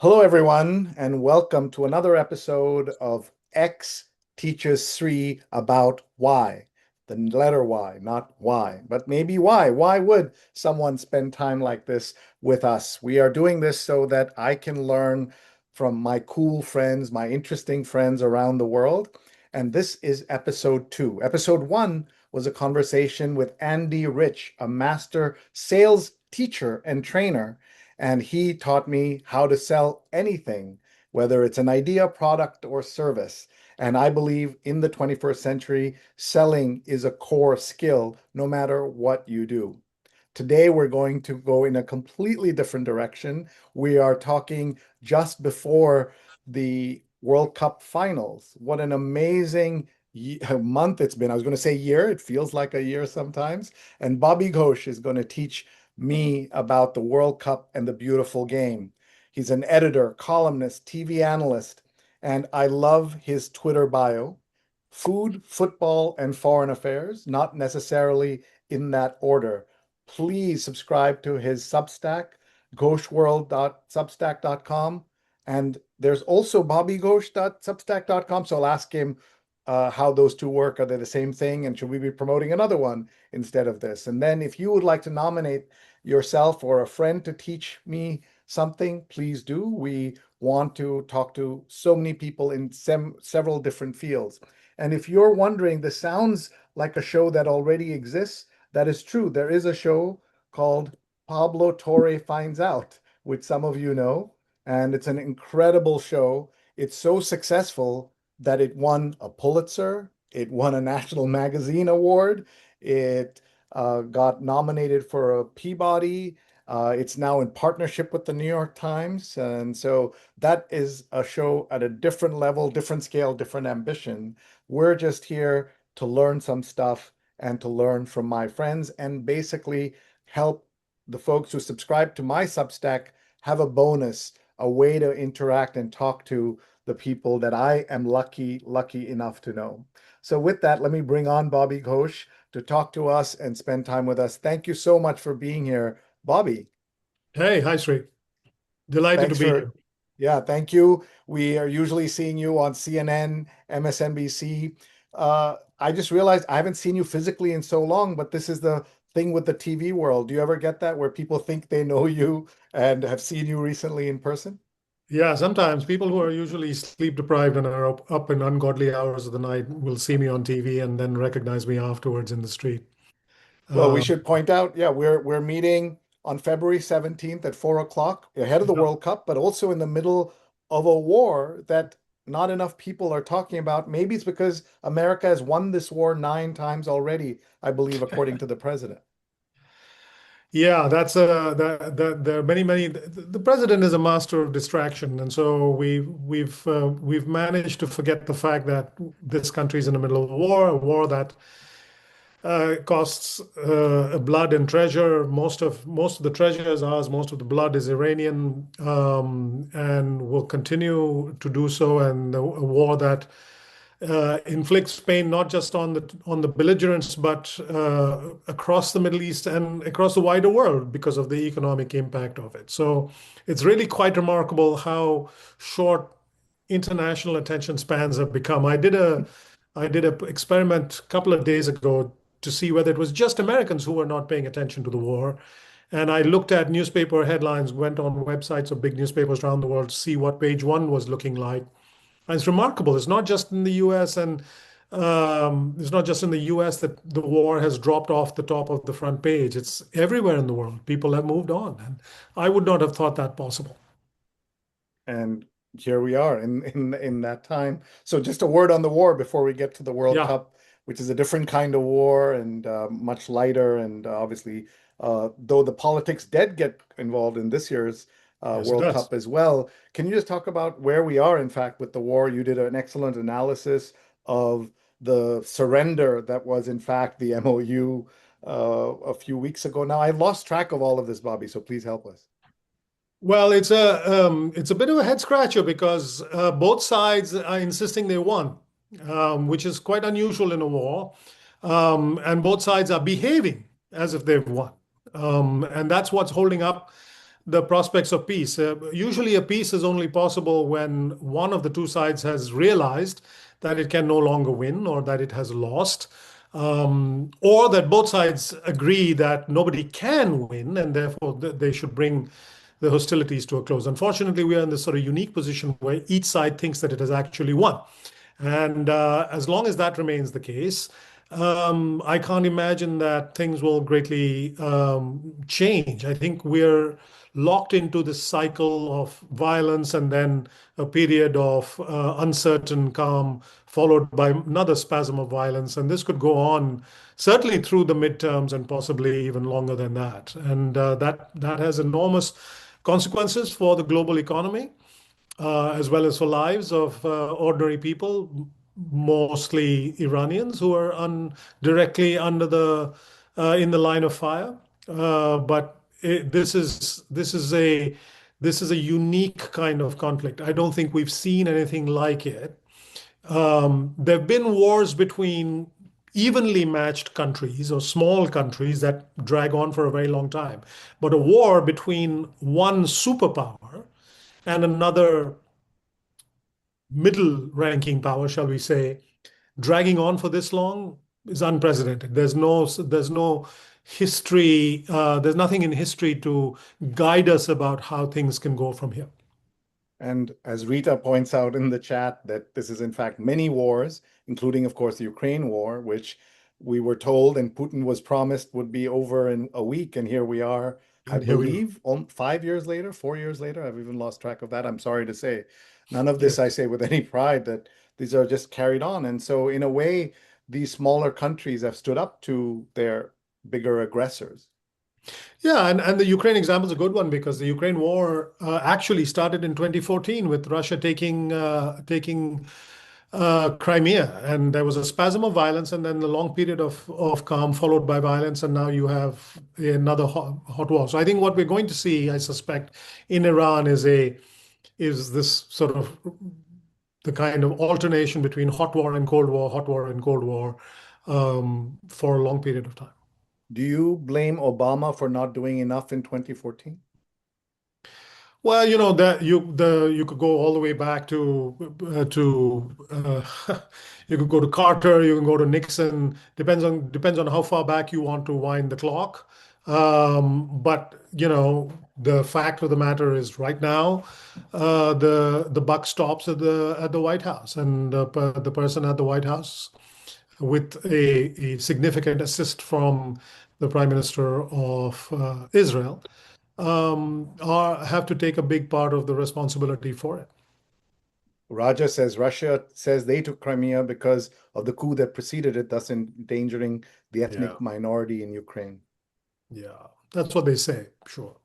Hello, everyone, and welcome to another episode of X Teaches Sree about why. The letter Y, not why, but maybe why. Why would someone spend time like this with us? We are doing this so that I can learn from my cool friends, my interesting friends around the world. And this is episode two. Episode one was a conversation with Andy Rich, a master sales teacher and trainer, and he taught me how to sell anything, whether it's an idea, product, or service. And I believe in the 21st century, selling is a core skill no matter what you do. Today, we're going to go in a completely different direction. We are talking just before the World Cup finals. What an amazing month it's been. I was going to say year. It feels like a year sometimes. And Bobby Ghosh is going to teach me about the World Cup and the beautiful game. He's an editor, columnist, TV analyst, and I love his Twitter bio. Food, football, and foreign affairs, not necessarily in that order. Please subscribe to his Substack, ghoshworld.substack.com. And there's also bobbyghosh.substack.com. So I'll ask him how those two work. Are they the same thing? And should we be promoting another one instead of this? And then if you would like to nominate yourself or a friend to teach me something, please do. We want to talk to so many people in several different fields. And if you're wondering, this sounds like a show that already exists. That is true. There is a show called Pablo Torre Finds Out, which some of you know, and it's an incredible show. It's so successful that it won a Pulitzer, it won a National Magazine Award, it got nominated for a Peabody. It's now in partnership with the New York Times. And so that is a show at a different level, different scale, different ambition. We're just here to learn some stuff and to learn from my friends and basically help the folks who subscribe to my Substack have a bonus, a way to interact and talk to the people that I am lucky enough to know. So with that, let me bring on Bobby Ghosh to talk to us and spend time with us. Thank you so much for being here, Bobby. Hey, hi, Sree. Delighted to Thanks be for, here. yeah, thank you. We are usually seeing you on CNN, MSNBC. I just realized I haven't seen you physically in so long, but this is the thing with the TV world. Do you ever get that where people think they know you and have seen you recently in person? Yeah, sometimes people who are usually sleep deprived and are up in ungodly hours of the night will see me on TV and then recognize me afterwards in the street. Well, we Uh, should point out, yeah, we're meeting on February 17th at 4 o'clock, ahead of the yeah. World Cup, but also in the middle of a war that not enough people are talking about. Maybe it's because America has won this war 9 times already, I believe, according to the president. Yeah, that's there are many. The president is a master of distraction, and so we've managed to forget the fact that this country is in the middle of a war that costs blood and treasure. Most of the treasure is ours. Most of the blood is Iranian, and will continue to do so. And a war that inflicts pain not just on the belligerents, but across the Middle East and across the wider world because of the economic impact of it. So it's really quite remarkable how short international attention spans have become. I did a experiment a couple of days ago to see whether it was just Americans who were not paying attention to the war. And I looked at newspaper headlines, went on websites of big newspapers around the world to see what page one was looking like. And it's remarkable. It's not just in the US and it's not just in the US that the war has dropped off the top of the front page. It's everywhere in the world. People have moved on. And I would not have thought that possible. And here we are in that time. So just a word on the war before we get to the World Yeah, Cup, which is a different kind of war and much lighter. And obviously, though the politics did get involved in this year's yes, it World does. Cup as well, can you just talk about where we are, in fact, with the war? You did an excellent analysis of the surrender that was, in fact, the MOU a few weeks ago. Now, I lost track of all of this, Bobby, so please help us. Well, it's a bit of a head scratcher because both sides are insisting they won, which is quite unusual in a war, and both sides are behaving as if they've won, and that's what's holding up the prospects of peace. Usually, a peace is only possible when one of the two sides has realized that it can no longer win or that it has lost, or that both sides agree that nobody can win and therefore they should bring the hostilities to a close. Unfortunately, we are in this sort of unique position where each side thinks that it has actually won. And as long as that remains the case, I can't imagine that things will greatly change. I think we're locked into this cycle of violence and then a period of uncertain calm, followed by another spasm of violence. And this could go on certainly through the midterms and possibly even longer than that. And that has enormous consequences for the global economy, as well as for lives of ordinary people, mostly Iranians who are directly under the in the line of fire. But this is a unique kind of conflict. I don't think we've seen anything like it. There have been wars between evenly matched countries or small countries that drag on for a very long time. But a war between one superpower and another middle ranking power, shall we say, dragging on for this long is unprecedented. There's no history, there's nothing in history to guide us about how things can go from here. And as Rita points out in the chat, that this is in fact many wars, including, of course, the Ukraine war, which we were told and Putin was promised would be over in a week. And here we are, I And here we are. believe, 5 years later, 4 years later. I've even lost track of that. I'm sorry to say. None of this Yes. I say with any pride, that these are just carried on. And so, in a way, these smaller countries have stood up to their bigger aggressors. Yeah, and the Ukraine example is a good one because the Ukraine war actually started in 2014 with Russia taking Crimea, and there was a spasm of violence, and then a long period of calm followed by violence, and now you have another hot war. So I think what we're going to see, I suspect, in Iran is this sort of the kind of alternation between hot war and cold war, hot war and cold war, for a long period of time. Do you blame Obama for not doing enough in 2014? Well, that you could go all the way back to you could go to Carter, you can go to Nixon. Depends on how far back you want to wind the clock. But the fact of the matter is, right now, the buck stops at the White House, and the person at the White House with a significant assist from the Prime Minister of Israel have to take a big part of the responsibility for it. Raja says Russia says they took Crimea because of the coup that preceded it, thus endangering the Yeah, ethnic minority in Ukraine. yeah, that's what they say. Sure.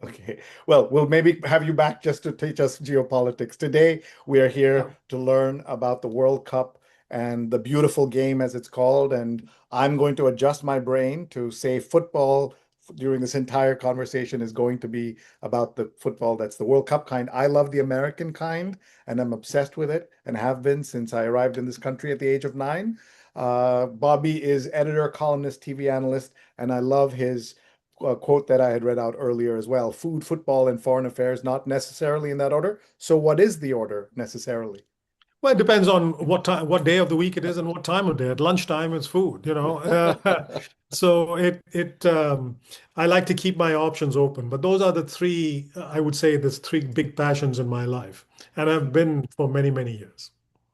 Okay. Well, we'll maybe have you back just to teach us geopolitics. Today, we are Yeah. here to learn about the World Cup and the beautiful game, as it's called. And I'm going to adjust my brain to say football during this entire conversation is going to be about the football that's the World Cup kind. I love the American kind, and I'm obsessed with it and have been since I arrived in this country at the age of 9. Bobby is editor, columnist, TV analyst, and I love his quote that I had read out earlier as well. Food, football, and foreign affairs, not necessarily in that order. So what is the order necessarily? Well, it depends on what time, what day of the week it is, and what time of day. At lunchtime, it's food. So I like to keep my options open. But those are the three, I would say, there's three big passions in my life, and I've been for many, many years.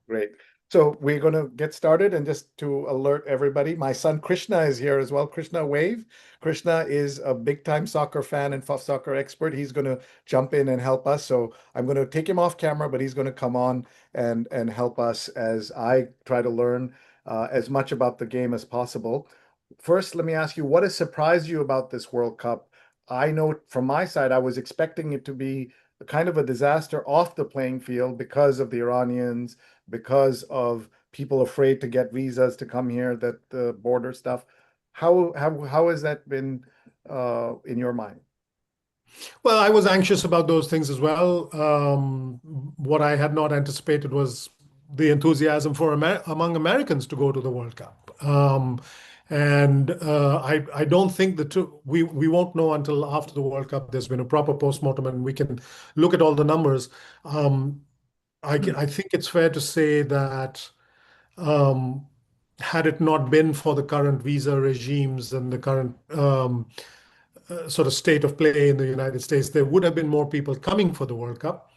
Great. So we're going to get started. And just to alert everybody, my son Krishna is here as well. Krishna, wave. Krishna is a big time soccer fan and soccer expert. He's going to jump in and help us. So I'm going to take him off camera, but he's going to come on and help us as I try to learn as much about the game as possible. First, let me ask you, what has surprised you about this World Cup? I know from my side, I was expecting it to be kind of a disaster off the playing field because of the Iranians, because of people afraid to get visas to come here, that the border stuff. How has that been in your mind? Well, I was anxious about those things as well. What I had not anticipated was the enthusiasm for among Americans to go to the World Cup. And I don't think we won't know until after the World Cup. There's been a proper postmortem, and we can look at all the numbers. Um, I think it's fair to say that um, had it not been for the current visa regimes and the current sort of state of play in the United States, there would have been more people coming for the World Cup.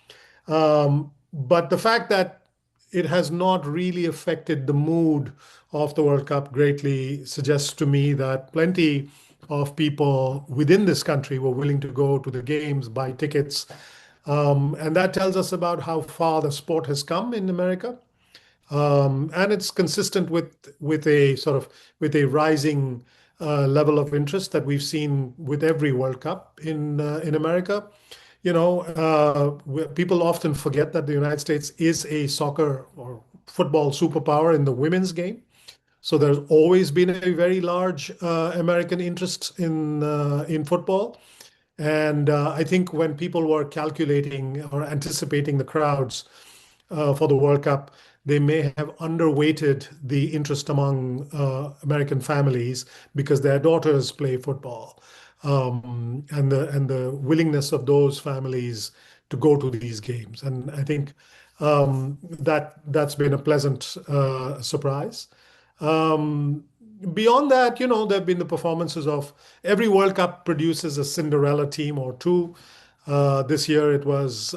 But the fact that it has not really affected the mood of the World Cup greatly suggests to me that plenty of people within this country were willing to go to the games, buy tickets. And that tells us about how far the sport has come in America. And it's consistent with a sort of with a rising level of interest that we've seen with every World Cup in America. People often forget that the United States is a soccer or football superpower in the women's game. So there's always been a very large American interest in football. And I think when people were calculating or anticipating the crowds for the World Cup, they may have underweighted the interest among American families because their daughters play football, and the willingness of those families to go to these games. And I think that's been a pleasant surprise. Um, Beyond that, there have been the performances of every World Cup produces a Cinderella team or two. This year it was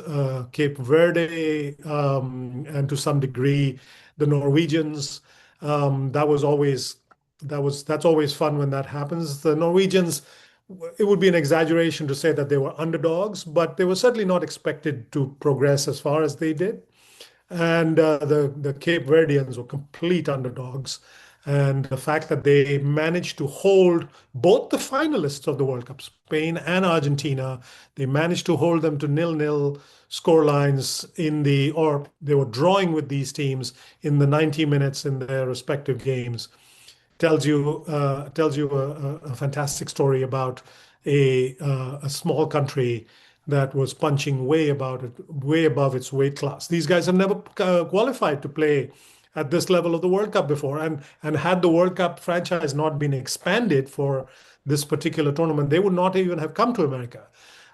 Cape Verde, and to some degree the Norwegians. That was always that's always fun when that happens. The Norwegians, it would be an exaggeration to say that they were underdogs, but they were certainly not expected to progress as far as they did. And the Cape Verdeans were complete underdogs. And the fact that they managed to hold both the finalists of the World Cup, Spain and Argentina, they managed to hold them to nil-nil score lines or they were drawing with these teams in the 90 minutes in their respective games. Tells you a fantastic story about a small country that was punching way above its weight class. These guys have never qualified to play at this level of the World Cup before, and had the World Cup franchise not been expanded for this particular tournament, they would not even have come to America.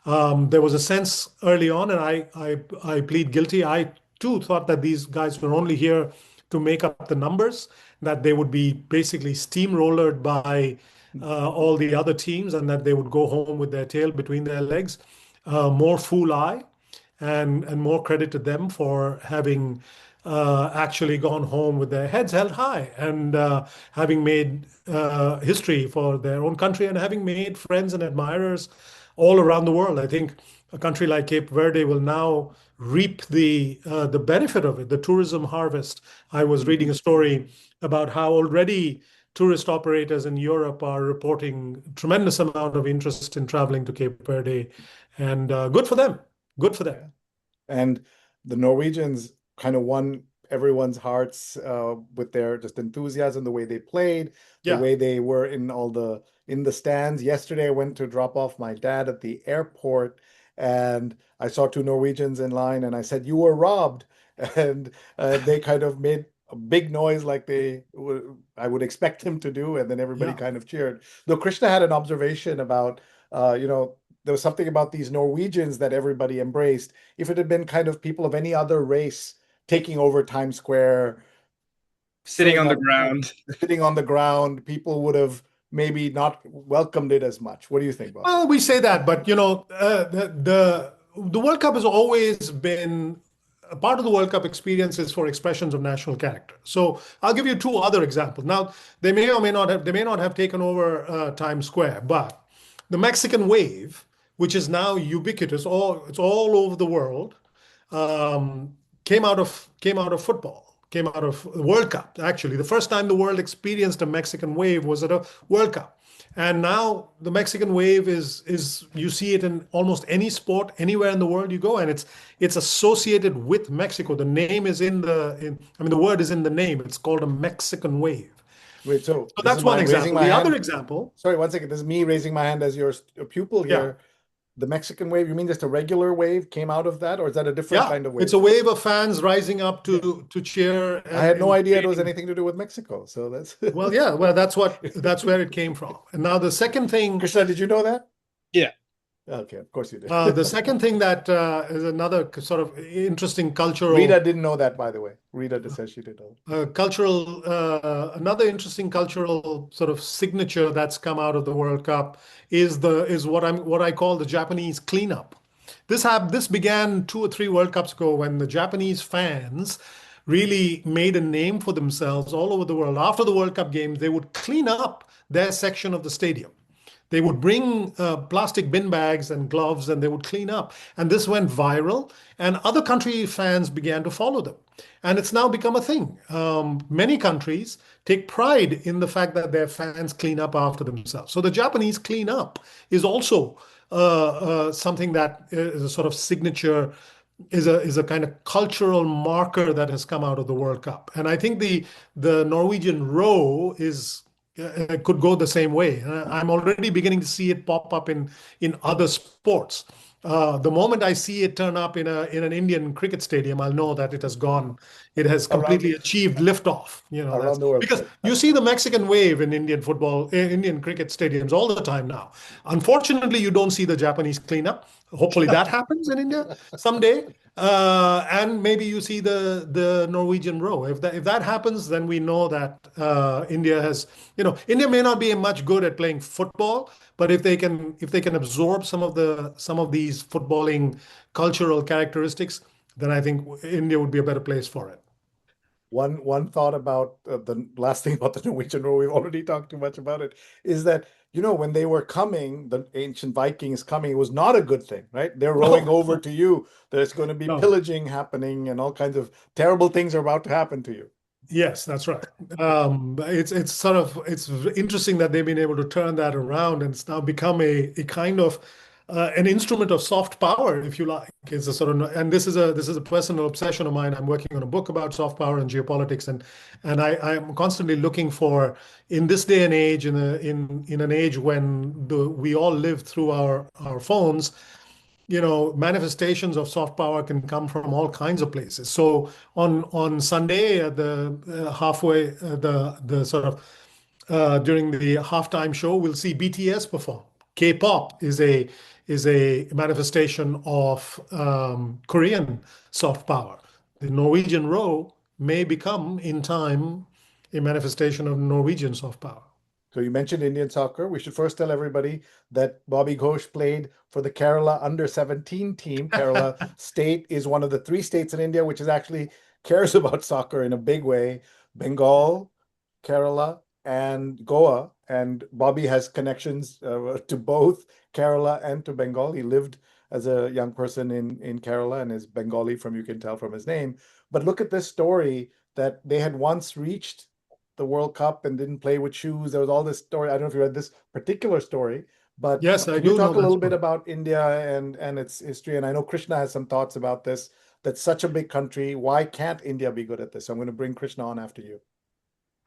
There was a sense early on, and I plead guilty. I too thought that these guys were only here to make up the numbers, that they would be basically steamrollered by all the other teams, and that they would go home with their tail between their legs. More fool I, and more credit to them for having actually gone home with their heads held high, and having made history for their own country, and having made friends and admirers all around the world. I think a country like Cape Verde will now reap the benefit of it, the tourism harvest. I was reading a story about how already tourist operators in Europe are reporting tremendous amount of interest in traveling to Cape Verde, and good for them. Good for them. Yeah. And the Norwegians kind of won everyone's hearts with their just enthusiasm, the way they played, the Yeah. way they were in the stands. Yesterday, I went to drop off my dad at the airport, and I saw two Norwegians in line, and I said, "You were robbed," and they kind of made a big noise like I would expect them to do, and then everybody Yeah. kind of cheered. Though Krishna had an observation about, there was something about these Norwegians that everybody embraced. If it had been kind of people of any other race taking over Times Square, Sitting filling on the up, ground. sitting on the ground, people would have maybe not welcomed it as much. What do you think, Bob? Well, we say that, but the World Cup has always been a part of the World Cup experience is for expressions of national character. So I'll give you two other examples. Now, they may not have taken over Times Square, but the Mexican wave, which is now ubiquitous, it's all over the world, um, came out of football, came out of the World Cup. Actually, the first time the world experienced a Mexican wave was at a World Cup. And now the Mexican wave is you see it in almost any sport anywhere in the world you go, and it's associated with Mexico. The name is the word is in the name. It's called a Mexican wave. Wait, so So this that's is one my raising example. my The other hand. example, Sorry, one second. This is me raising my hand as your pupil yeah, here. The Mexican wave, you mean just a regular wave came out of that, or is that a different Yeah, kind of it's wave? a wave of fans rising up Yeah. to cheer I had no and idea it was creating. anything to do with Mexico. So that's Well, yeah, well, that's where it came from. And now the second thing, Krishna, did you know that? Yeah. Okay, of course you did. the second thing that is another sort of interesting Rita didn't know that, by the way. Rita just says she didn't know. another interesting cultural sort of signature that's come out of the World Cup is what I call the Japanese cleanup. This began 2 or 3 World Cups ago when the Japanese fans really made a name for themselves all over the world. After the World Cup games, they would clean up their section of the stadium. They would bring plastic bin bags and gloves and they would clean up. And this went viral, and other country fans began to follow them. And it's now become a thing. Many countries take pride in the fact that their fans clean up after themselves. So the Japanese clean up is also something that is a sort of signature, is a kind of cultural marker that has come out of the World Cup. And I think the Norwegian row is could go the same way. I'm already beginning to see it pop up in other sports. The moment I see it turn up in an Indian cricket stadium, I'll know that it has gone. It has Around completely achieved liftoff. You know, that's around the world. because you see the Mexican wave in Indian football, Indian cricket stadiums all the time now. Unfortunately, you don't see the Japanese cleanup. Hopefully, that happens in India someday. And maybe you see the Norwegian row. If that happens, then we know that India has, India may not be much good at playing football, but if they can absorb some of these footballing cultural characteristics, then I think India would be a better place for it. One thought about the last thing about the Norwegian Row, we've already talked too much about it, is that, when they were coming, the ancient Vikings coming, it was not a good thing, right? They're rowing No, over to you. There's going to be no. pillaging happening and all kinds of terrible things are about to happen to you. Yes, that's right. It's interesting that they've been able to turn that around, and it's now become a kind of an instrument of soft power, if you like. It's a sort of, and this is a personal obsession of mine. I'm working on a book about soft power and geopolitics, and I'm constantly looking for, in this day and age, in an age when we all live through our phones, manifestations of soft power can come from all kinds of places. So on Sunday, at the halfway, the sort of during the halftime show, we'll see BTS perform. K-pop is a manifestation of Korean soft power. The Norwegian row may become, in time, a manifestation of Norwegian soft power. So you mentioned Indian soccer. We should first tell everybody that Bobby Ghosh played for the Kerala under 17 team. Kerala state is one of the 3 states in India which is actually cares about soccer in a big way. Bengal, Kerala, and Goa. And Bobby has connections to both Kerala and to Bengal. He lived as a young person in Kerala and is Bengali, from you can tell from his name. But look at this story, that they had once reached the World Cup and didn't play with shoes. There was all this story. I don't know if you read this particular story, but Yes, I can you do know talk a that little bit story. about India and its history? And I know Krishna has some thoughts about this. That's such a big country. Why can't India be good at this? So I'm going to bring Krishna on after you.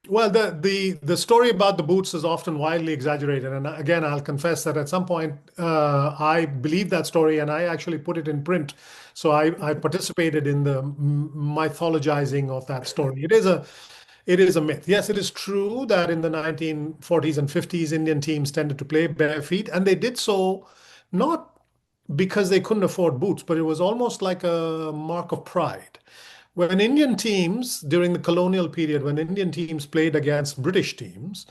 Well, the story about the boots is often wildly exaggerated, and again, I'll confess that at some point I believed that story, and I actually put it in print. So I participated in the mythologizing of that story. It is a myth. Yes, it is true that in the 1940s and 50s, Indian teams tended to play bare feet, and they did so not because they couldn't afford boots, but it was almost like a mark of pride. When Indian teams, during the colonial period, when Indian teams played against British teams,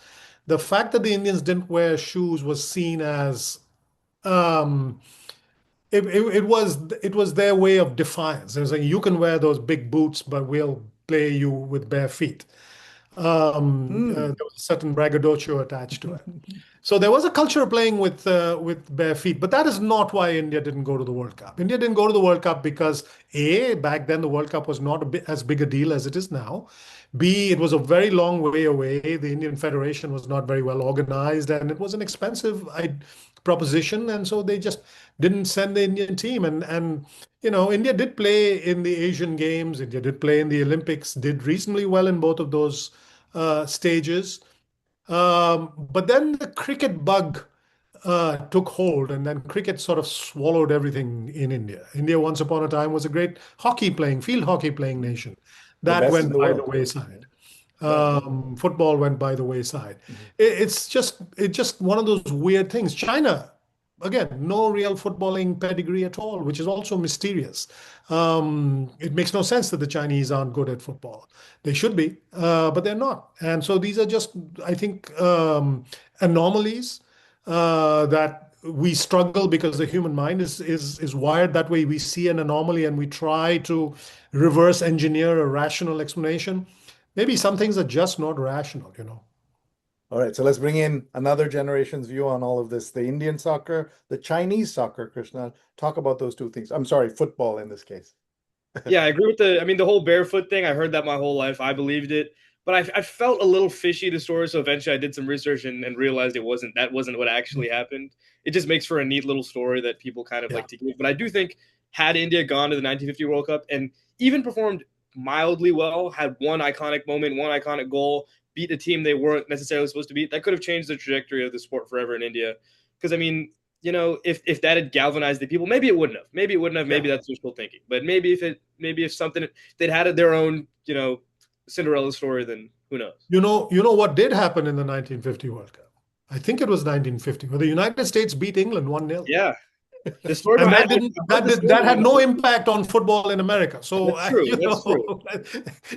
the fact that the Indians didn't wear shoes was seen as um, it was their way of defiance. They were saying, you can wear those big boots, but we'll play you with bare feet. Hmm. There was a certain braggadocio attached to it. So there was a culture of playing with bare feet, but that is not why India didn't go to the World Cup. India didn't go to the World Cup because A, back then the World Cup was not as big a deal as it is now. B, it was a very long way away. The Indian Federation was not very well organized, and it was an expensive proposition, and so they just didn't send the Indian team. And India did play in the Asian Games. India did play in the Olympics. Did reasonably well in both of those stages. But then the cricket bug took hold, and then cricket sort of swallowed everything in India. India, once upon a time, was a great field hockey playing nation. The That best in went the by the world. Yeah. wayside. Yeah. No. Football went by the wayside. Mhm. It's just one of those weird things. China, again, no real footballing pedigree at all, which is also mysterious. It makes no sense that the Chinese aren't good at football. They should be, but they're not. And so these are just, I think, anomalies that we struggle because the human mind is wired that way. We see an anomaly and we try to reverse engineer a rational explanation. Maybe some things are just not rational. All right, so let's bring in another generation's view on all of this. The Indian soccer, the Chinese soccer, Krishna. Talk about those two things. I'm sorry, football in this case. Yeah, I agree with the whole barefoot thing. I heard that my whole life. I believed it. But I felt a little fishy, the story. So eventually I did some research and realized that wasn't what actually happened. It just makes for a neat little story that people kind of Yeah. like to give. But I do think had India gone to the 1950 World Cup and even performed mildly well, had one iconic moment, one iconic goal, beat a team they weren't necessarily supposed to beat, that could have changed the trajectory of the sport forever in India. Because I mean, if that had galvanized the people, maybe it wouldn't have. Maybe it wouldn't have. Maybe Yeah. that's wishful thinking. But maybe if something they'd had their own, Cinderella story, then who knows? You know what did happen in the 1950 World Cup? I think it was 1950, where the United States beat England 1-0. Yeah, the story And behind that didn't I heard that the did, story that had behind no it. impact on football in America. So That's true. That's true.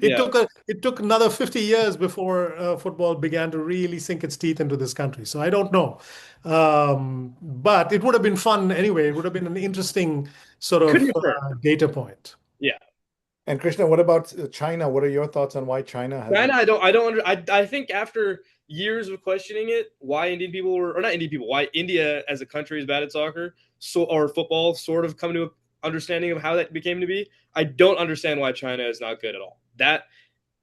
it Yeah, took another 50 years before football began to really sink its teeth into this country. So I don't know, but it would have been fun anyway. It would have been an interesting sort couldn't of have hurt. data point. Yeah, And Krishna, what about China? What are your thoughts on why China China. hasn't? I think after years of questioning it, why Indian people were, or not Indian people, why India as a country is bad at soccer, or football, sort of come to an understanding of how that became to be. I don't understand why China is not good at all. That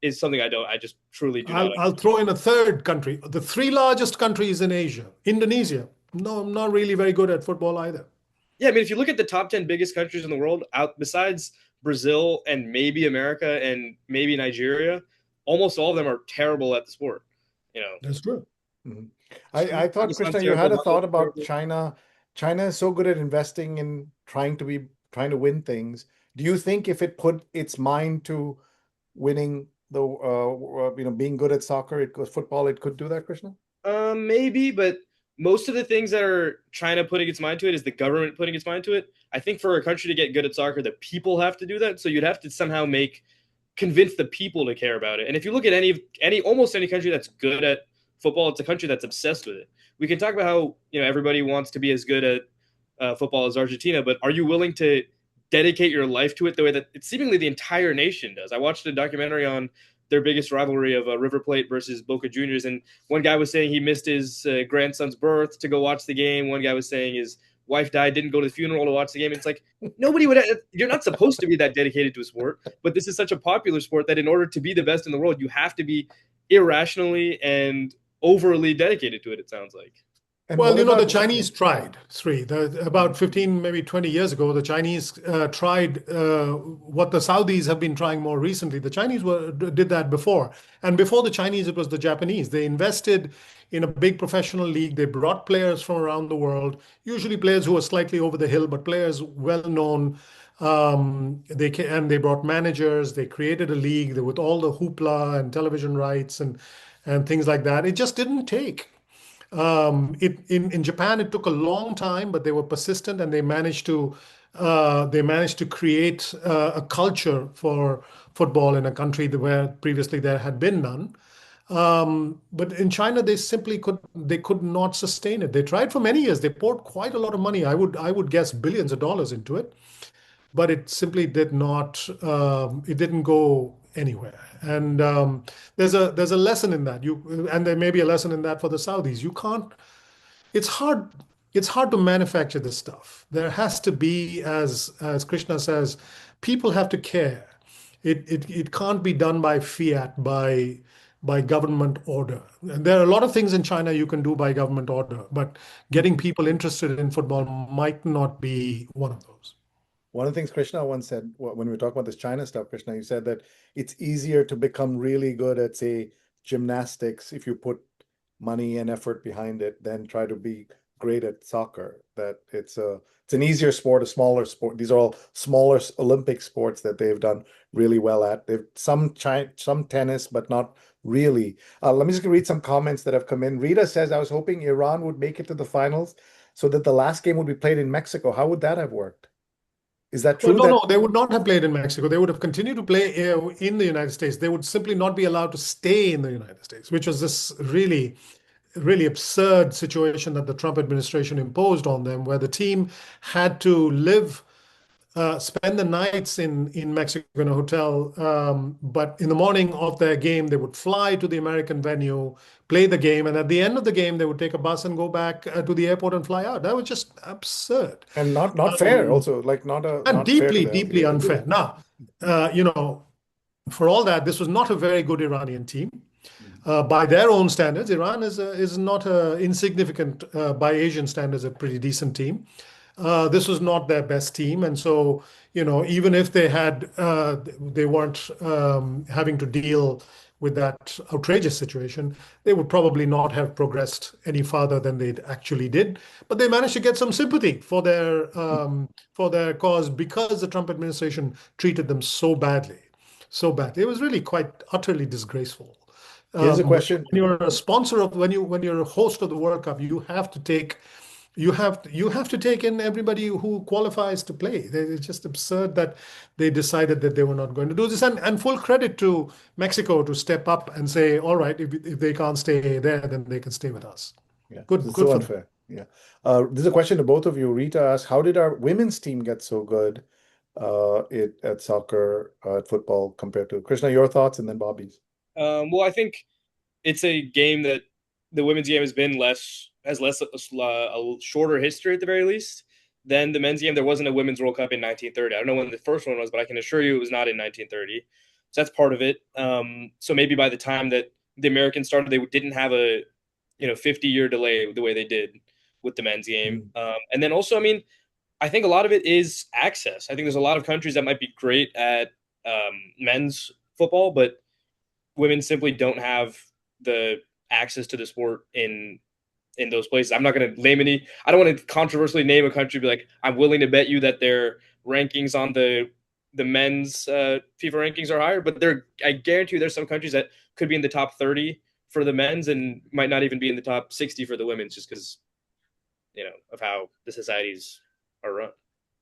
is something I just truly do not I'll throw in a third country. The three largest countries in Asia, Indonesia. No, I'm not really very good at football either. Yeah, I mean, if you look at the top 10 biggest countries in the world, out besides Brazil and maybe America and maybe Nigeria, almost all of them are terrible at the sport. You know, That's true. Mhm. I thought, Krishna, Pakistan's you terrible, had a thought Bangladesh is about terrible. China. China is so good at investing in trying to win things. Do you think if it put its mind to winning being good at soccer, it goes football, it could do that, Krishna? Maybe, but most of the things that are China putting its mind to it is the government putting its mind to it. I think for a country to get good at soccer, the people have to do that. So you'd have to somehow convince the people to care about it. And if you look at almost any country that's good at football, it's a country that's obsessed with it. We can talk about how everybody wants to be as good at football as Argentina, but are you willing to dedicate your life to it the way that it's seemingly the entire nation does? I watched a documentary on their biggest rivalry of River Plate versus Boca Juniors, and one guy was saying he missed his grandson's birth to go watch the game. One guy was saying his wife died, didn't go to the funeral to watch the game. It's like nobody would. You're not supposed to be that dedicated to a sport, but this is such a popular sport that in order to be the best in the world, you have to be irrationally and overly dedicated to it. It sounds like. And Well, what the about Chinese tried, Sree. About 15, maybe 20 years ago, the Chinese tried what the Saudis have been trying more recently. The Chinese did that before. And before the Chinese, it was the Japanese. They invested in a big professional league. They brought players from around the world, usually players who were slightly over the hill, but players well known. And they brought managers. They created a league with all the hoopla and television rights and things like that. It just didn't take. In Japan, it took a long time, but they were persistent and they managed to create a culture for football in a country where previously there had been none. But in China, they could not sustain it. They tried for many years. They poured quite a lot of money. I would guess billions of dollars into it, but it simply did not. It didn't go anywhere. And there's a lesson in that. And there may be a lesson in that for the Saudis. You can't. It's hard. It's hard to manufacture this stuff. There has to be, as Krishna says, people have to care. It can't be done by fiat, by government order. And there are a lot of things in China you can do by government order, but getting people interested in football might not be one of those. one of the things Krishna once said when we were talking about this China stuff, Krishna, you said that it's easier to become really good at, say, gymnastics if you put money and effort behind it than try to be great at soccer, that it's an easier sport, a smaller sport. These are all smaller Olympic sports that they've done really well at. They've some tennis, but not really. Let me just read some comments that have come in. Rita says, I was hoping Iran would make it to the finals so that the last game would be played in Mexico. How would that have worked? Is that Well, true no, that no, they would not have played in Mexico. They would have continued to play in the United States. They would simply not be allowed to stay in the United States, which was this really absurd situation that the Trump administration imposed on them, where the team had to spend the nights in Mexico in a hotel, but in the morning of their game, they would fly to the American venue, play the game, and at the end of the game, they would take a bus and go back to the airport and fly out. That was just absurd. and not fair Um, also, like and not fair to deeply, them. deeply unfair. Now, you know, for all that, this was not a very good Iranian team. By their own standards, Iran is not a insignificant, by Asian standards, a pretty decent team. This was not their best team, and so even if they weren't having to deal with that outrageous situation, they would probably not have progressed any farther than they actually did. But they managed to get some sympathy for their cause because the Trump administration treated them so badly, so badly. It was really quite utterly disgraceful. Here's a question. When you're a sponsor of when you're a host of the World Cup, you have to take in everybody who qualifies to play. It's just absurd that they decided that they were not going to do this. And full credit to Mexico to step up and say, all right, if they can't stay there, then they can stay with us. Yeah, Good, it's good so for them. unfair. Yeah. There's a question to both of you. Rita asked, how did our women's team get so good at soccer, at football compared to Krishna, your thoughts, and then Bobby's. Well, I think it's a game that the women's game has less a shorter history at the very least than the men's game. There wasn't a women's World Cup in 1930. I don't know when the first one was, but I can assure you it was not in 1930. So that's part of it. So maybe by the time that the Americans started, they didn't have a 50-year delay the way they did with the men's game. And then also, I mean, I think a lot of it is access. I think there's a lot of countries that might be great at men's football, but women simply don't have the access to the sport in those places. I'm not going to name any. I don't want to controversially name a country. Be like, I'm willing to bet you that their rankings on the men's FIFA rankings are higher, but I guarantee you there's some countries that could be in the top 30 for the men's and might not even be in the top 60 for the women's, just because of how the societies are run.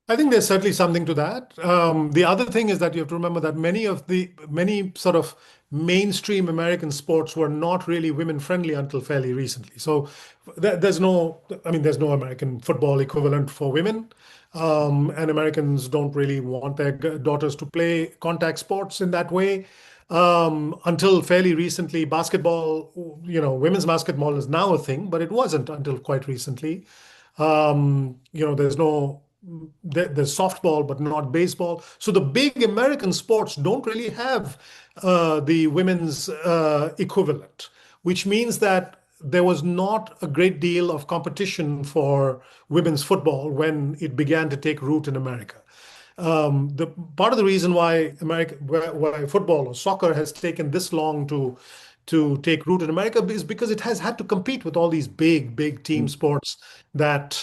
I think there's certainly something to that. The other thing is that you have to remember that many sort of mainstream American sports were not really women friendly until fairly recently. So there's no American football equivalent for women, and Americans don't really want their daughters to play contact sports in that way. Until fairly recently, basketball, women's basketball is now a thing, but it wasn't until quite recently. There's softball, but not baseball. So the big American sports don't really have the women's equivalent, which means that there was not a great deal of competition for women's football when it began to take root in America. The part of the reason why why football or soccer has taken this long to take root in America is because it has had to compete with all these big team sports that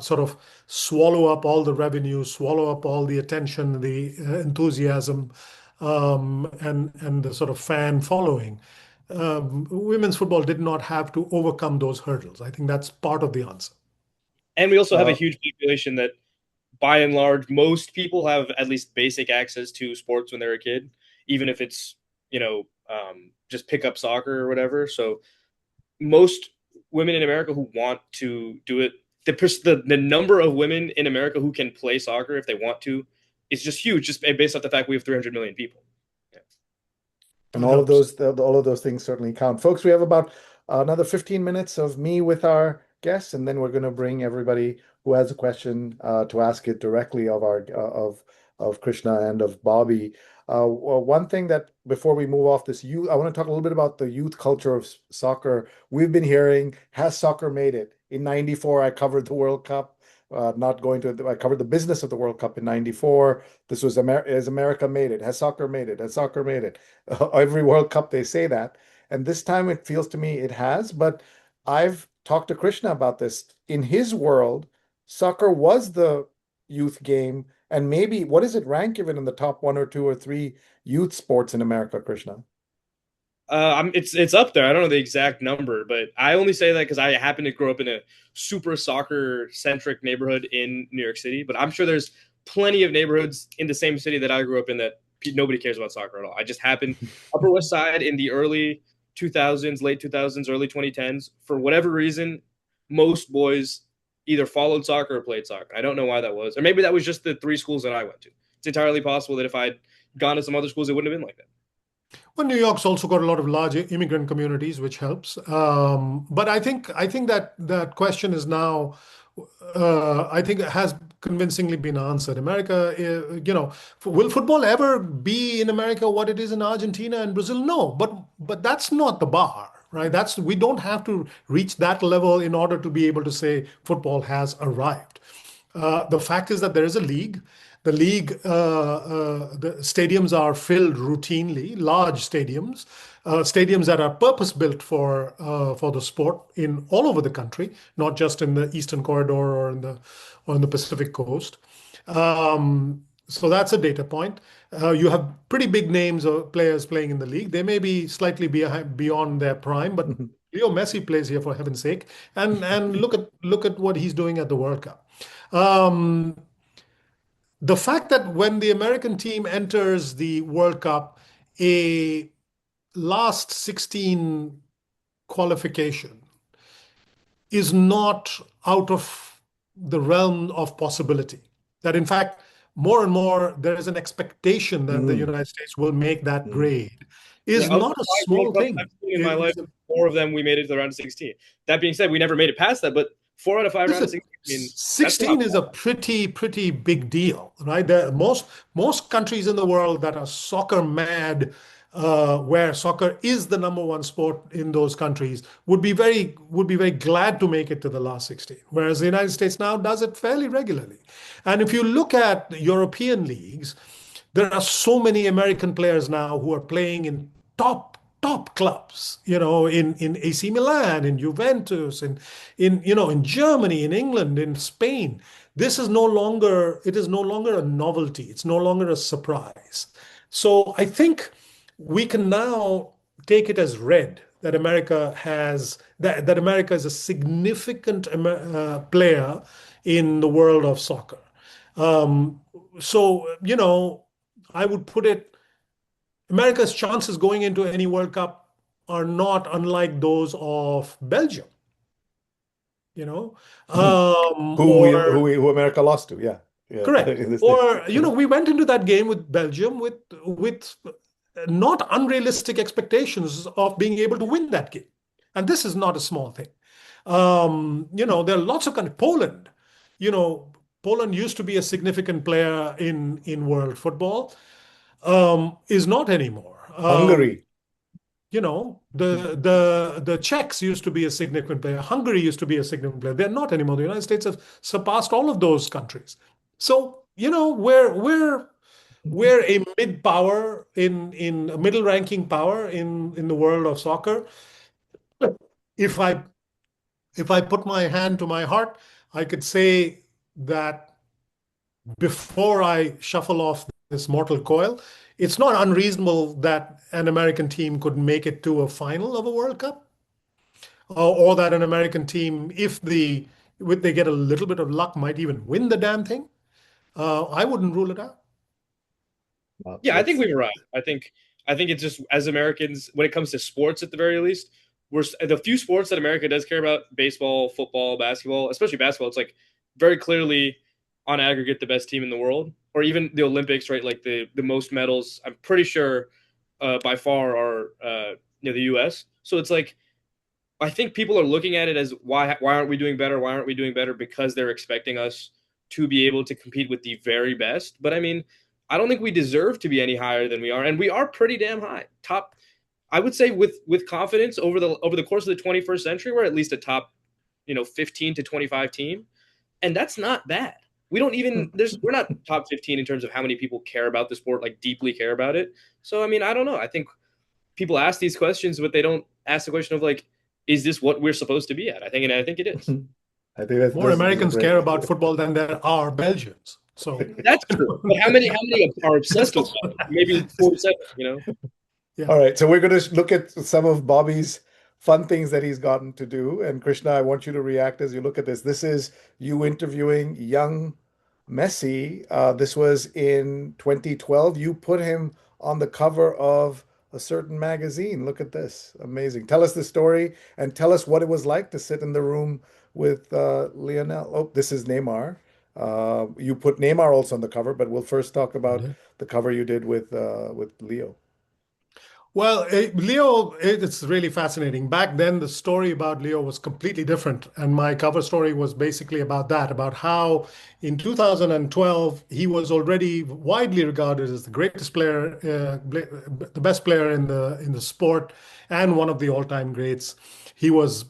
sort of swallow up all the revenue, swallow up all the attention, the enthusiasm, and the sort of fan following. Women's football did not have to overcome those hurdles. I think that's part of the answer. And we also have a huge population that, by and large, most people have at least basic access to sports when they're a kid, even if it's just pick up soccer or whatever. So most women in America who want to do it, the number of women in America who can play soccer if they want to is just huge, just based off the fact we have 300 million people. Yeah. And all of those things certainly count. Folks, we have about another 15 minutes of me with our guests, and then we're going to bring everybody who has a question to ask it directly of Krishna and of Bobby. One thing that before we move off this I want to talk a little bit about the youth culture of soccer. We've been hearing, has soccer made it? In '94, I covered the World Cup. I covered the business of the World Cup in '94. This was has America made it? Has soccer made it? Has soccer made it? Every World Cup they say that. And this time it feels to me it has, but I've talked to Krishna about this. In his world, soccer was the youth game, and maybe what is it rank even in the top one or two or three youth sports in America, Krishna? It's up there. I don't know the exact number, but I only say that because I happen to grow up in a super soccer centric neighborhood in New York City. But I'm sure there's plenty of neighborhoods in the same city that I grew up in that nobody cares about soccer at all. I just happen Upper West Side in the early 2000s, late 2000s, early 2010s. For whatever reason, most boys either followed soccer or played soccer. I don't know why that was, or maybe that was just the three schools that I went to. It's entirely possible that if I'd gone to some other schools, it wouldn't have been like that. Well, New York's also got a lot of large immigrant communities, which helps. But I think that question is now, I think it has convincingly been answered. America, will football ever be in America what it is in Argentina and Brazil? No, but that's not the bar, right? We don't have to reach that level in order to be able to say football has arrived. The fact is that there is a league. The stadiums are filled routinely, large stadiums, stadiums that are purpose built for the sport in all over the country, not just in the Eastern Corridor or on the Pacific Coast. So that's a data point. You have pretty big names of players playing in the league. They may be slightly beyond their prime, but Leo Messi plays here for heaven's sake, and look at what he's doing at the World Cup. Um, the fact that when the American team enters the World Cup, a last 16 qualification is not out of the realm of possibility. That in fact, more and more, there is an expectation that the United States will make that grade. Is Yeah, of not the a five small World Cups thing. I've seen in my life, four of them we made it to the round of 16. That being said, we never made it past that, but 4 out of 5 round of Listen, 16. I mean, that's not 16 is a pretty big deal, right? Most countries in the world that are soccer mad, where soccer is the number one sport in those countries, would be very glad to make it to the last 16. Whereas the United States now does it fairly regularly. And if you look at European leagues, there are so many American players now who are playing in top clubs, in AC Milan, in Juventus, in Germany, in England, in Spain. It is no longer a novelty. It's no longer a surprise. So I think we can now take it as read that America is a significant player in the world of soccer. Um, so, I would put it, America's chances going into any World Cup are not unlike those of Belgium, you know, Who America lost to, yeah. Yeah. correct. Or, we went into that game with Belgium with not unrealistic expectations of being able to win that game. And this is not a small thing. There are lots of Poland, you know, Poland used to be a significant player in world football, is not anymore. Hungary. The Czechs used to be a significant player. Hungary used to be a significant player. They're not anymore. The United States have surpassed all of those countries. So, we're a mid power in a middle ranking power in the world of soccer. If I if I put my hand to my heart, I could say that before I shuffle off this mortal coil, it's not unreasonable that an American team could make it to a final of a World Cup, or that an American team, if they get a little bit of luck, might even win the damn thing. I wouldn't rule it out. Well, Yeah, I think let's we've arrived. I think it's just as Americans, when it comes to sports, at the very least, we're the few sports that America does care about: baseball, football, basketball, especially basketball. It's like very clearly on aggregate the best team in the world, or even the Olympics, right? Like the most medals. I'm pretty sure by far are the U.S. So it's like I think people are looking at it as why aren't we doing better? Why aren't we doing better? Because they're expecting us to be able to compete with the very best. But I mean, I don't think we deserve to be any higher than we are, and we are pretty damn high. Top, I would say with confidence over the course of the 21st century, we're at least a top, 15 to 25 team, and that's not bad. We don't even we're not top 15 in terms of how many people care about the sport, like deeply care about it. So I mean, I don't know. I think people ask these questions, but they don't ask the question of like, is this what we're supposed to be at? And I think it is. I think that's More this is a Americans great. care about football than there are Belgians. So That's true. But how many are obsessed with that? Maybe 47, yeah. All right, so we're going to look at some of Bobby's fun things that he's gotten to do. And Krishna, I want you to react as you look at this. This is you interviewing young Messi. This was in 2012. You put him on the cover of a certain magazine. Look at this. Amazing. Tell us the story and tell us what it was like to sit in the room with Lionel. Oh, this is Neymar. You put Neymar also on the cover, but we'll first talk about the cover you did with Leo. Well, Leo, it's really fascinating. Back then, the story about Leo was completely different. And my cover story was basically about that, about how in 2012, he was already widely regarded as the greatest player, the best player in the sport, and one of the all-time greats. He was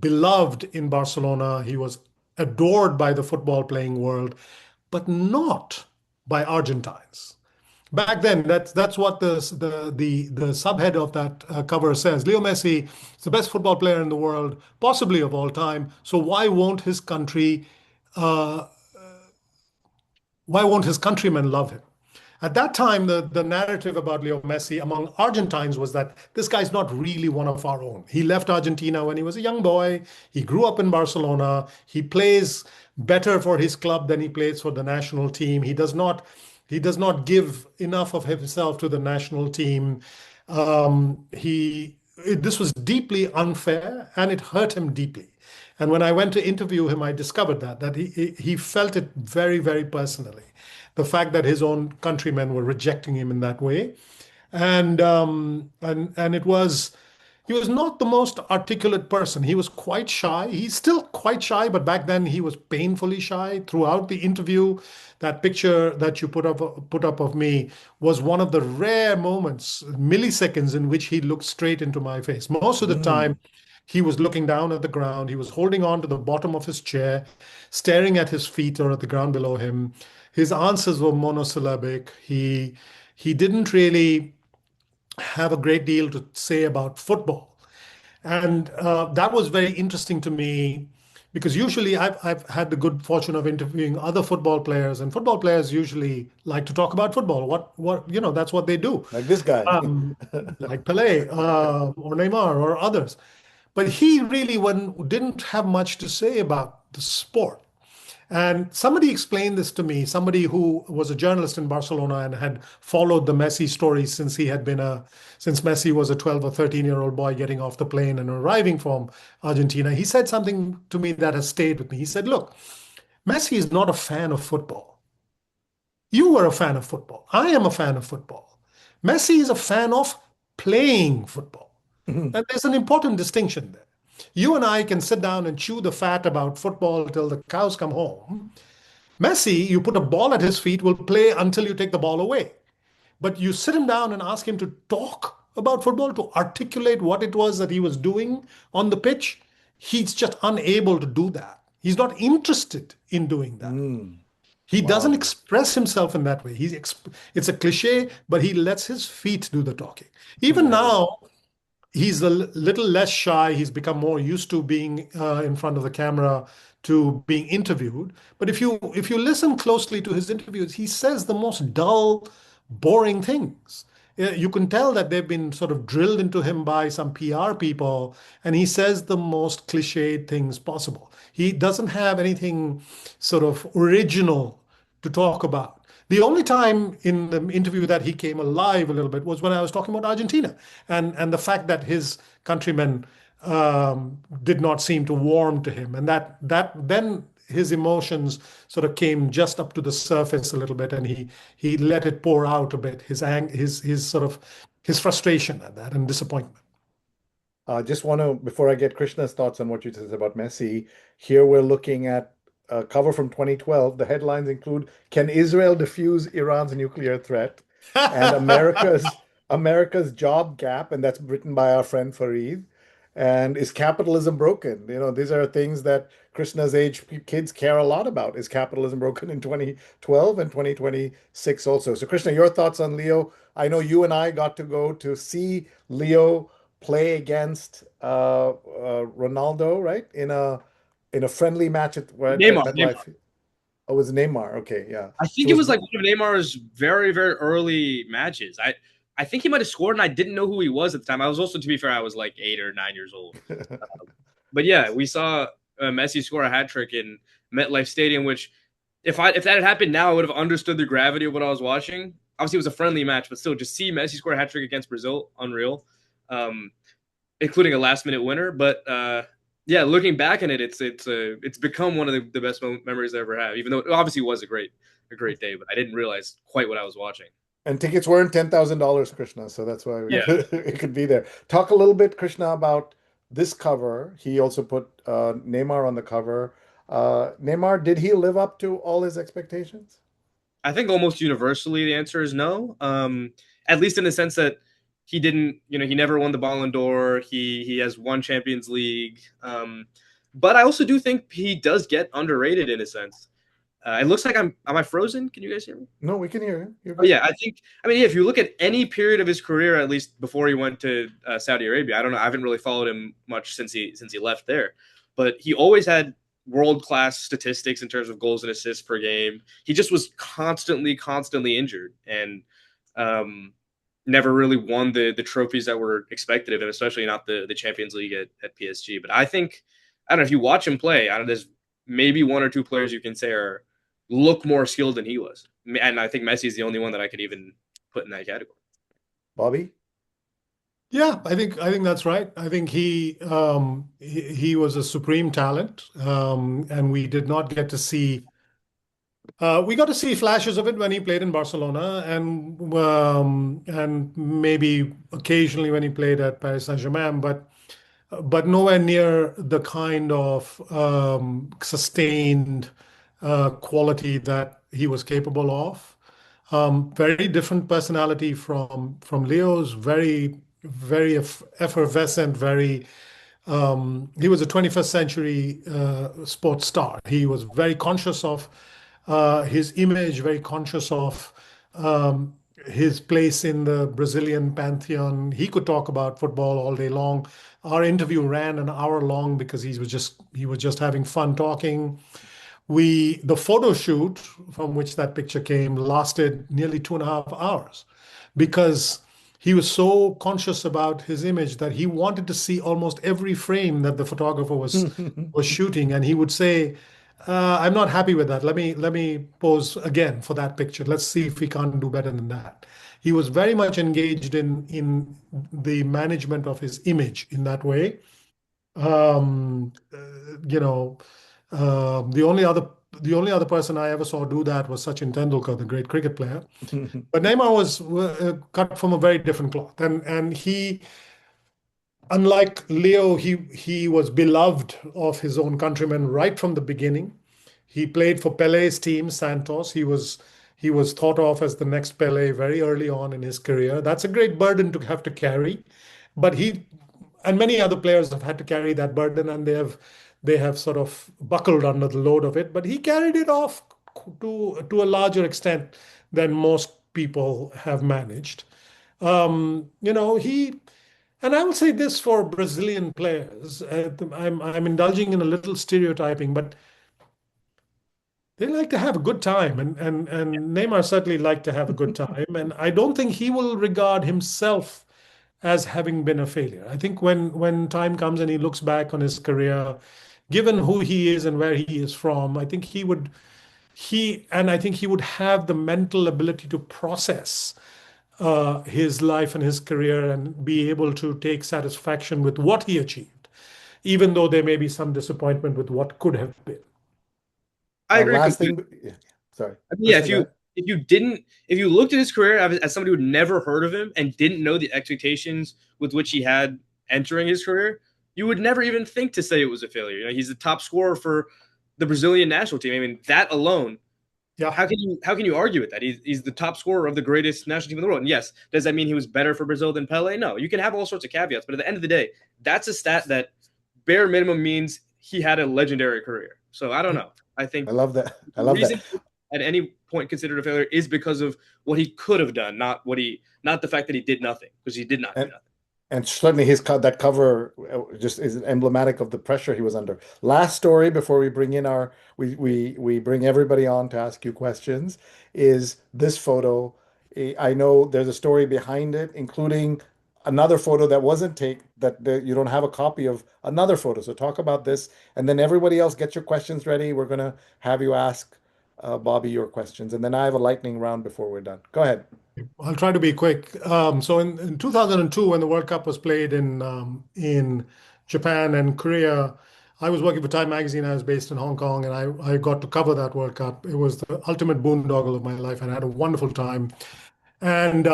beloved in Barcelona. He was adored by the football playing world, but not by Argentines. Back then, that's what the subhead of that cover says. Leo Messi is the best football player in the world, possibly of all time. So uh, why won't his countrymen love him? At that time, the narrative about Leo Messi among Argentines was that this guy's not really one of our own. He left Argentina when he was a young boy. He grew up in Barcelona. He plays better for his club than he plays for the national team. He does not give enough of himself to the national team. This was deeply unfair and it hurt him deeply. And when I went to interview him, I discovered that he felt it very, very personally. The fact that his own countrymen were rejecting him in that way. And he was not the most articulate person. He was quite shy. He's still quite shy, but back then he was painfully shy throughout the interview. That picture that you put up of me was one of the rare moments, milliseconds, in which he looked straight into my face. Most of the time, he was looking down at the ground. He was holding on to the bottom of his chair, staring at his feet or at the ground below him. His answers were monosyllabic. He didn't really have a great deal to say about football. And that was very interesting to me because usually I've had the good fortune of interviewing other football players, and football players usually like to talk about football. That's what they do. Like this guy. Like Pelé or Neymar or others. But he really didn't have much to say about the sport. And somebody explained this to me, somebody who was a journalist in Barcelona and had followed the Messi story since Messi was a 12 or 13-year-old boy getting off the plane and arriving from Argentina. He said something to me that has stayed with me. He said, look, Messi is not a fan of football. You were a fan of football. I am a fan of football. Messi is a fan of playing football. And there's an important distinction there. You and I can sit down and chew the fat about football till the cows come home. Messi, you put a ball at his feet, will play until you take the ball away. But you sit him down and ask him to talk about football, to articulate what it was that he was doing on the pitch. He's just unable to do that. He's not interested in doing that. He doesn't express himself in that way. It's a cliche, but he lets his feet do the talking. Even now, he's a little less shy. He's become more used to being in front of the camera, to being interviewed. But if you listen closely to his interviews, he says the most dull, boring things. You can tell that they've been sort of drilled into him by some PR people, and he says the most cliched things possible. He doesn't have anything sort of original to talk about. The only time in the interview that he came alive a little bit was when I was talking about Argentina and the fact that his countrymen did not seem to warm to him, and that then his emotions sort of came just up to the surface a little bit, and he let it pour out a bit, his frustration at that and disappointment. Just want to, before I get Krishna's thoughts on what you said about Messi, here we're looking at a cover from 2012. The headlines include, "Can Israel defuse Iran's nuclear threat?" and America's job gap, and that's written by our friend Fareed. And "Is capitalism broken?" These are things that Krishna's age kids care a lot about. Is capitalism broken in 2012 and 2026 also? So Krishna, your thoughts on Leo? I know you and I got to go to see Leo play against Ronaldo, right? In a friendly match at Neymar. MetLife. Oh, it was Neymar. Okay, yeah. I think So it was like one of Neymar's very, very early matches. I think he might have scored, and I didn't know who he was at the time. I was also, to be fair, I was like 8 or 9 years old. But yeah, we saw Messi score a hat trick in MetLife Stadium, which if that had happened now, I would have understood the gravity of what I was watching. Obviously, it was a friendly match, but still, just see Messi score a hat trick against Brazil, unreal, um, including a last minute winner. But yeah, looking back on it, it's become one of the best memories I ever have. Even though it obviously was a great day, but I didn't realize quite what I was watching. And tickets weren't $10,000, Krishna, so that's why Yeah. it could be there. Talk a little bit, Krishna, about this cover. He also put Neymar on the cover. Neymar, did he live up to all his expectations? I think almost universally the answer is no. At least in the sense that he didn't, he never won the Ballon d'Or. He has won Champions League. But I also do think he does get underrated in a sense. It looks like am I frozen? Can you guys hear me? No, we can hear you. You're Oh good. yeah, I mean, yeah, if you look at any period of his career, at least before he went to Saudi Arabia, I don't know, I haven't really followed him much since he left there, but he always had world class statistics in terms of goals and assists per game. He just was constantly injured, and never really won the trophies that were expected of him, especially not the Champions League at PSG. But I think, I don't know, if you watch him play, I don't know, there's maybe one or two players you can say look more skilled than he was. And I think Messi is the only one that I could even put in that category. Bobby? Yeah, I think that's right. I think he was a supreme talent, and we did not get to see. We got to see flashes of it when he played in Barcelona, and maybe occasionally when he played at Paris Saint-Germain, but nowhere near the kind of sustained quality that he was capable of. Very different personality from Leo's. Very effervescent. He was a 21st century sports star. He was very conscious of his image, very conscious of his place in the Brazilian pantheon. He could talk about football all day long. Our interview ran an hour long because he was just having fun talking. The photo shoot from which that picture came lasted nearly 2.5 hours because he was so conscious about his image that he wanted to see almost every frame that the photographer was shooting, and he would say, "I'm not happy with that. Let me pose again for that picture. Let's see if we can't do better than that." He was very much engaged in the management of his image in that way. Um, you know, the only other person I ever saw do that was Sachin Tendulkar, the great cricket player. But Neymar was cut from a very different cloth, and he, unlike Leo, he was beloved of his own countrymen right from the beginning. He played for Pele's team, Santos. He was thought of as the next Pele very early on in his career. That's a great burden to have to carry, but he and many other players have had to carry that burden, and they have sort of buckled under the load of it. But he carried it off to a larger extent than most people have managed. He and I will say this for Brazilian players. I'm indulging in a little stereotyping, but they like to have a good time, and Neymar certainly liked to have a good time. And I don't think he will regard himself as having been a failure. I think when time comes and he looks back on his career, given who he is and where he is from, I think I think he would have the mental ability to process his life and his career and be able to take satisfaction with what he achieved, even though there may be some disappointment with what could have been. I agree Last completely. thing, yeah, sorry. I mean, yeah, Krishna, go ahead. if you looked at his career as somebody who'd never heard of him and didn't know the expectations with which he had entering his career, you would never even think to say it was a failure. He's the top scorer for the Brazilian national team. I mean, that alone, Yeah. how can you argue with that? He's the top scorer of the greatest national team in the world. And yes, does that mean he was better for Brazil than Pele? No. You can have all sorts of caveats, but at the end of the day, that's a stat that bare minimum means he had a legendary career. So I don't know. I think I love that. I the love reason that. at any point considered a failure is because of what he could have done, not the fact that he did nothing, because he did not do And nothing. And certainly that cover just is emblematic of the pressure he was under. Last story before we bring in we bring everybody on to ask you questions is this photo. I know there's a story behind it, including another photo that wasn't taken that you don't have a copy of another photo. So talk about this, and then everybody else get your questions ready. We're gonna have you ask Bobby your questions, and then I have a lightning round before we're done. Go ahead. I'll try to be quick. So in 2002, when the World Cup was played in Japan and Korea, I was working for Time Magazine. I was based in Hong Kong, and I got to cover that World Cup. It was the ultimate boondoggle of my life, and I had a wonderful time. And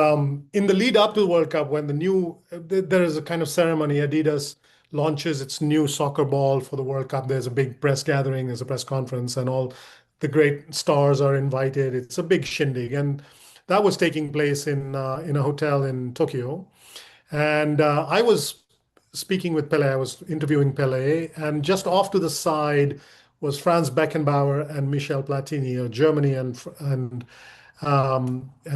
in the lead up to the World Cup, when there is a kind of ceremony, Adidas launches its new soccer ball for the World Cup. There's a big press gathering, there's a press conference, and all the great stars are invited. It's a big shindig, and that was taking place in a hotel in Tokyo. And I was speaking with Pele. I was interviewing Pele, and just off to the side was Franz Beckenbauer and Michel Platini, Germany and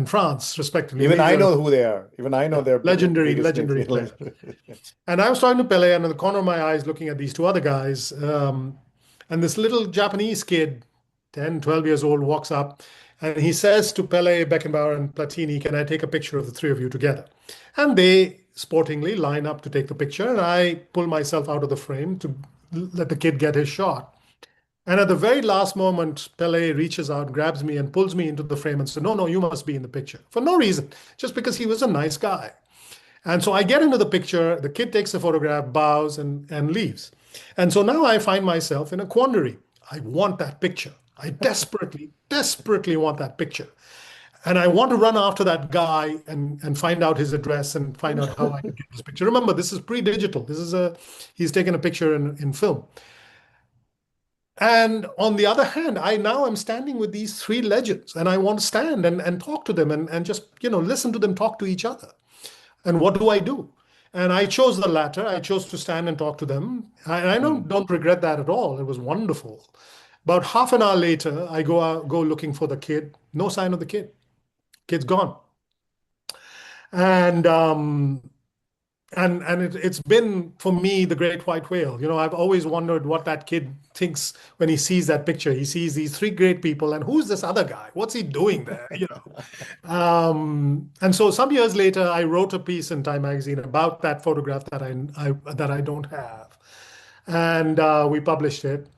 France, respectively. Even I know who they are. Even I know their legendary biggest players. And I was talking to Pele, and in the corner of my eyes, looking at these two other guys, and this little Japanese kid, 10, 12 years old, walks up, and he says to Pele, Beckenbauer, and Platini, "Can I take a picture of the three of you together?" And they sportingly line up to take the picture, and I pull myself out of the frame to let the kid get his shot. And at the very last moment, Pele reaches out, grabs me, and pulls me into the frame and says, "No, no, you must be in the picture." For no reason, just because he was a nice guy. And so I get into the picture, the kid takes a photograph, bows, and leaves. And so now I find myself in a quandary. I want that picture. I desperately, desperately want that picture. And I want to run after that guy and find out his address and find out how I can get this picture. Remember, this is pre-digital. He's taken a picture in film. And on the other hand, I now am standing with these three legends, and I want to stand and talk to them and just, listen to them talk to each other. And what do I do? And I chose the latter. I chose to stand and talk to them. I don't regret that at all. It was wonderful. About half an hour later, I go looking for the kid. No sign of the kid. Kid's gone. And it's been for me the great white whale. I've always wondered what that kid thinks when he sees that picture. He sees these three great people, and who's this other guy? What's he doing there? And so some years later, I wrote a piece in Time Magazine about that photograph that I don't have, and we published it.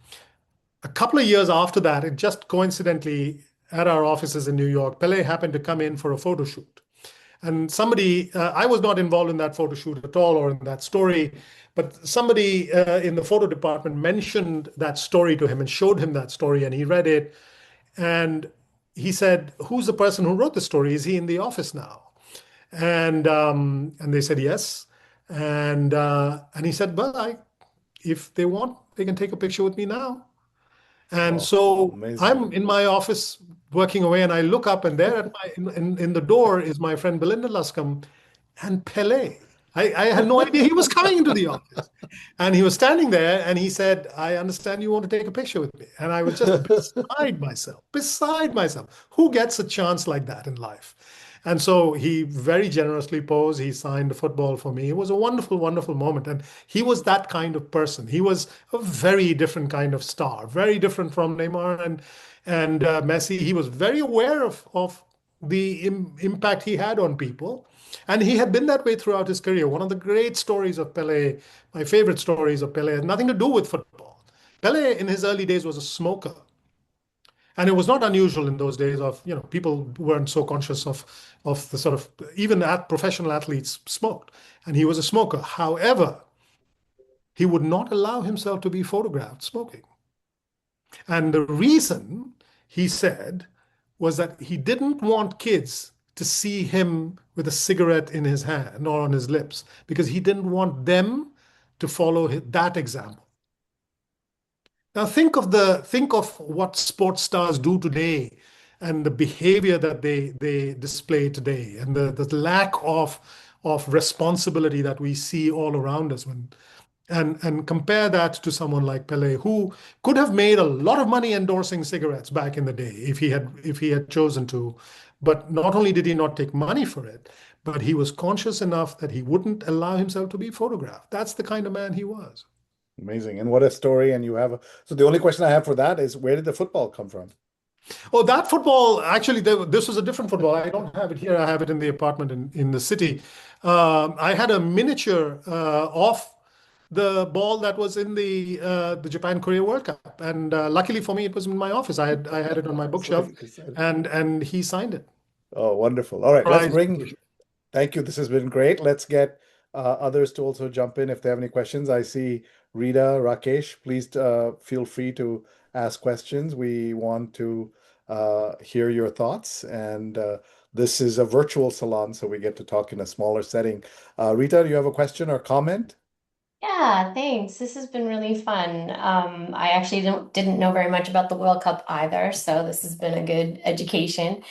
A couple of years after that, it just coincidentally at our offices in New York, Pele happened to come in for a photo shoot. And somebody, I was not involved in that photo shoot at all or in that story, but somebody in the photo department mentioned that story to him and showed him that story, and he read it. And he said, "Who's the person who wrote the story? Is he in the office now?" And they said yes. And he said, "Well, if they want, they can take a picture with me now." And Oh, so amazing. I'm in my office working away, and I look up, and there in the door is my friend Belinda Luscombe and Pele. I had no idea he was coming into the office. And he was standing there, and he said, "I understand you want to take a picture with me." And I was just beside myself. Who gets a chance like that in life? And so he very generously posed. He signed a football for me. It was a wonderful, wonderful moment. And he was that kind of person. He was a very different kind of star, very different from Neymar and Messi. He was very aware of the impact he had on people. And he had been that way throughout his career. One of the great stories of Pele, my favorite stories of Pele, had nothing to do with football. Pele, in his early days, was a smoker. And it was not unusual in those days people weren't so conscious of the sort of, even professional athletes smoked. And he was a smoker. However, he would not allow himself to be photographed smoking. And the reason, he said, was that he didn't want kids to see him with a cigarette in his hand or on his lips, because he didn't want them to follow that example. Now think of what sports stars do today and the behavior that they display today, and the lack of responsibility that we see all around us and compare that to someone like Pele, who could have made a lot of money endorsing cigarettes back in the day if he had chosen to. But not only did he not take money for it, but he was conscious enough that he wouldn't allow himself to be photographed. That's the kind of man he was. Amazing. And what a story. And you have so the only question I have for that is where did the football come from? Oh, that football, actually, this was a different football. I don't have it here. I have it in the apartment in the city. I had a miniature of the ball that was in the Japan-Korea World Cup. And luckily for me, it was in my office. I had it on my So bookshelf, you said- and he signed it. Oh, wonderful. All right, let's Prize. bring, thank you. This has been great. Let's get others to also jump in if they have any questions. I see Rita, Rakesh, please feel free to ask questions. We want to hear your thoughts. And this is a virtual salon, so we get to talk in a smaller setting. Rita, do you have a question or comment? Yeah, thanks. This has been really fun. I actually didn't know very much about the World Cup either, so this has been a good education.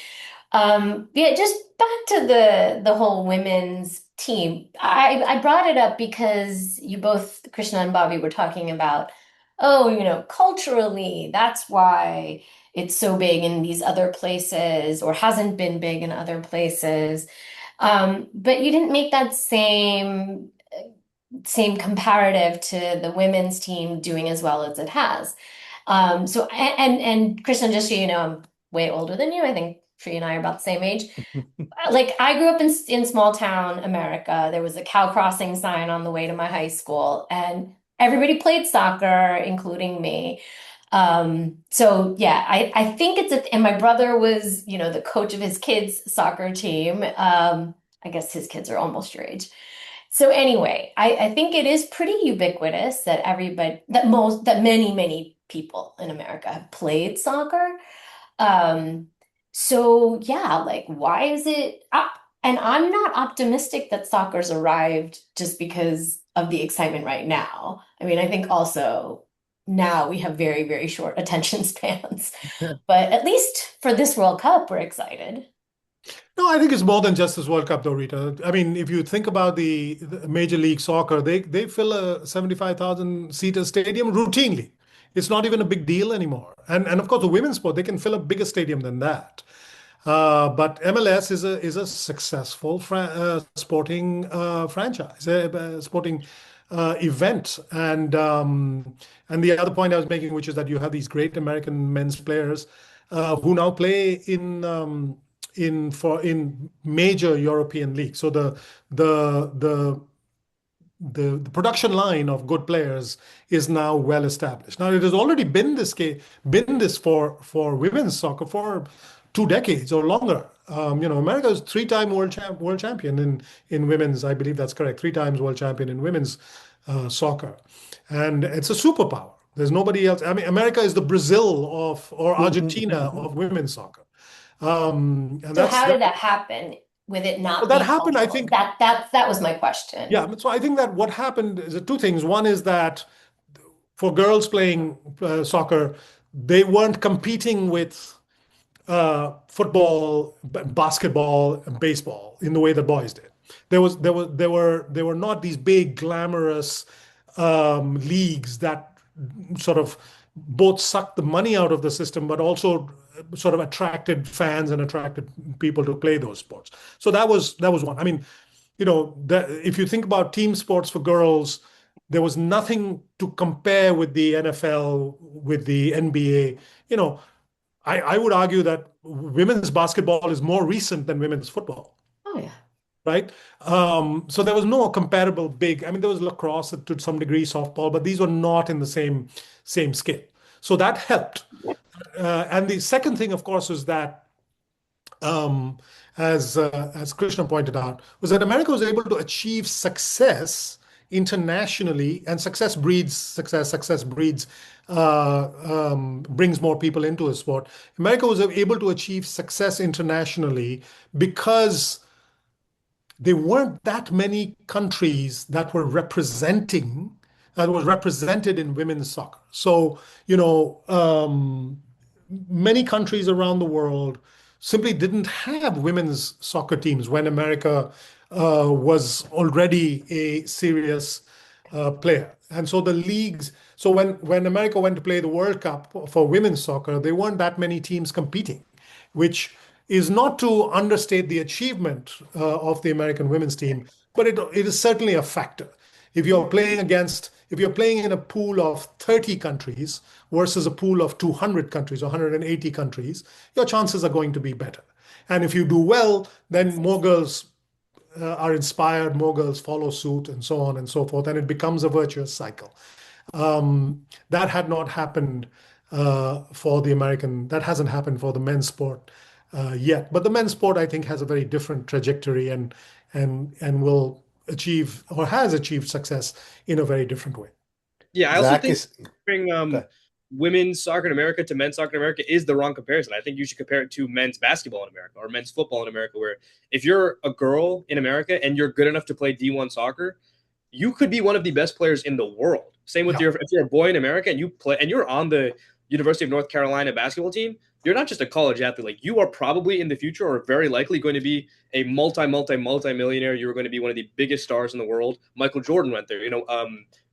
Yeah, just back to the whole women's team. I brought it up because you both, Krishna and Bobby, were talking about, oh, culturally, that's why it's so big in these other places or hasn't been big in other places. But you didn't make that same comparative to the women's team doing as well as it has. So and Krishna, just so you know, I'm way older than you. I think Sree and I are about the same age. Like I grew up in small town America. There was a cow crossing sign on the way to my high school, and everybody played soccer, including me. So yeah, I think and my brother was, the coach of his kids' soccer team. I guess his kids are almost your age. So anyway, I think it is pretty ubiquitous that many, many people in America have played soccer. So yeah, like why is it up? And I'm not optimistic that soccer's arrived just because of the excitement right now. I mean, I think also now we have very, very short attention spans. Yeah. But at least for this World Cup, we're excited. No, I think it's more than just this World Cup, though, Rita. I mean, if you think about the Major League Soccer, they fill a 75,000 seater stadium routinely. It's not even a big deal anymore. And of course, the women's sport, they can fill a bigger stadium than that. But MLS is a successful sporting franchise, a sporting event. And the other point I was making, which is that you have these great American men's players who now play in major European leagues. So the the production line of good players is now well established. Now it has already been this for women's soccer for 2 decades or longer. America is three-time world champion in women's. I believe that's correct. 3 times world champion in women's soccer, and it's a superpower. There's nobody else. I mean, America is the Brazil or Argentina of women's soccer. And So how did that happen with it not that being happened, I cultural? think. That was my question. Yeah, so I think that what happened is two things. One is that for girls playing soccer, they weren't competing with football, basketball, and baseball in the way that boys did. There were not these big glamorous leagues that sort of both sucked the money out of the system, but also sort of attracted fans and attracted people to play those sports. So that was one. I mean, if you think about team sports for girls, there was nothing to compare with the NFL, with the NBA. I would argue that women's basketball is more recent than women's football, Oh yeah. right? So there was no comparable big. I mean, there was lacrosse to some degree, softball, but these were not in the same scale. So that helped. And the second thing, of course, is that as Krishna pointed out, was that America was able to achieve success internationally, and success breeds success. Success breeds brings more people into a sport. America was able to achieve success internationally because there weren't that many countries that were represented in women's soccer. So, many countries around the world simply didn't have women's soccer teams when America was already a serious player. And so the leagues, so when America went to play the World Cup for women's soccer, there weren't that many teams competing, which is not to understate the achievement of the American women's team, but it is certainly a factor. If you're playing in a pool of 30 countries versus a pool of 200 countries or 180 countries, your chances are going to be better. And if you do well, then more girls are inspired, more girls follow suit, and so on and so forth, and it becomes a virtuous cycle. That had not happened for the American. That hasn't happened for the men's sport yet. But the men's sport, I think, has a very different trajectory and will achieve or has achieved success in a very different way. Yeah, I also Zach think is comparing women's soccer in America to men's soccer in America is the wrong comparison. I think you should compare it to men's basketball in America or men's football in America, where if you're a girl in America and you're good enough to play D1 soccer, you could be one of the best players in the world. Same with Yeah. if you're a boy in America and you play and you're on the University of North Carolina basketball team, you're not just a college athlete. Like, you are probably in the future or very likely going to be a multi-millionaire. You're going to be one of the biggest stars in the world. Michael Jordan went there.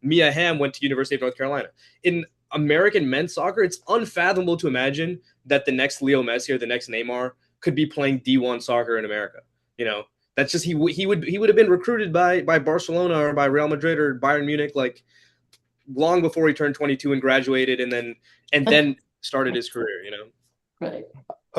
Mia Hamm went to University of North Carolina. In American men's soccer, it's unfathomable to imagine that the next Leo Messi or the next Neymar could be playing D1 soccer in America. That's just he would have been recruited by Barcelona or by Real Madrid or Bayern Munich like long before he turned 22 and graduated and then started his career. Right.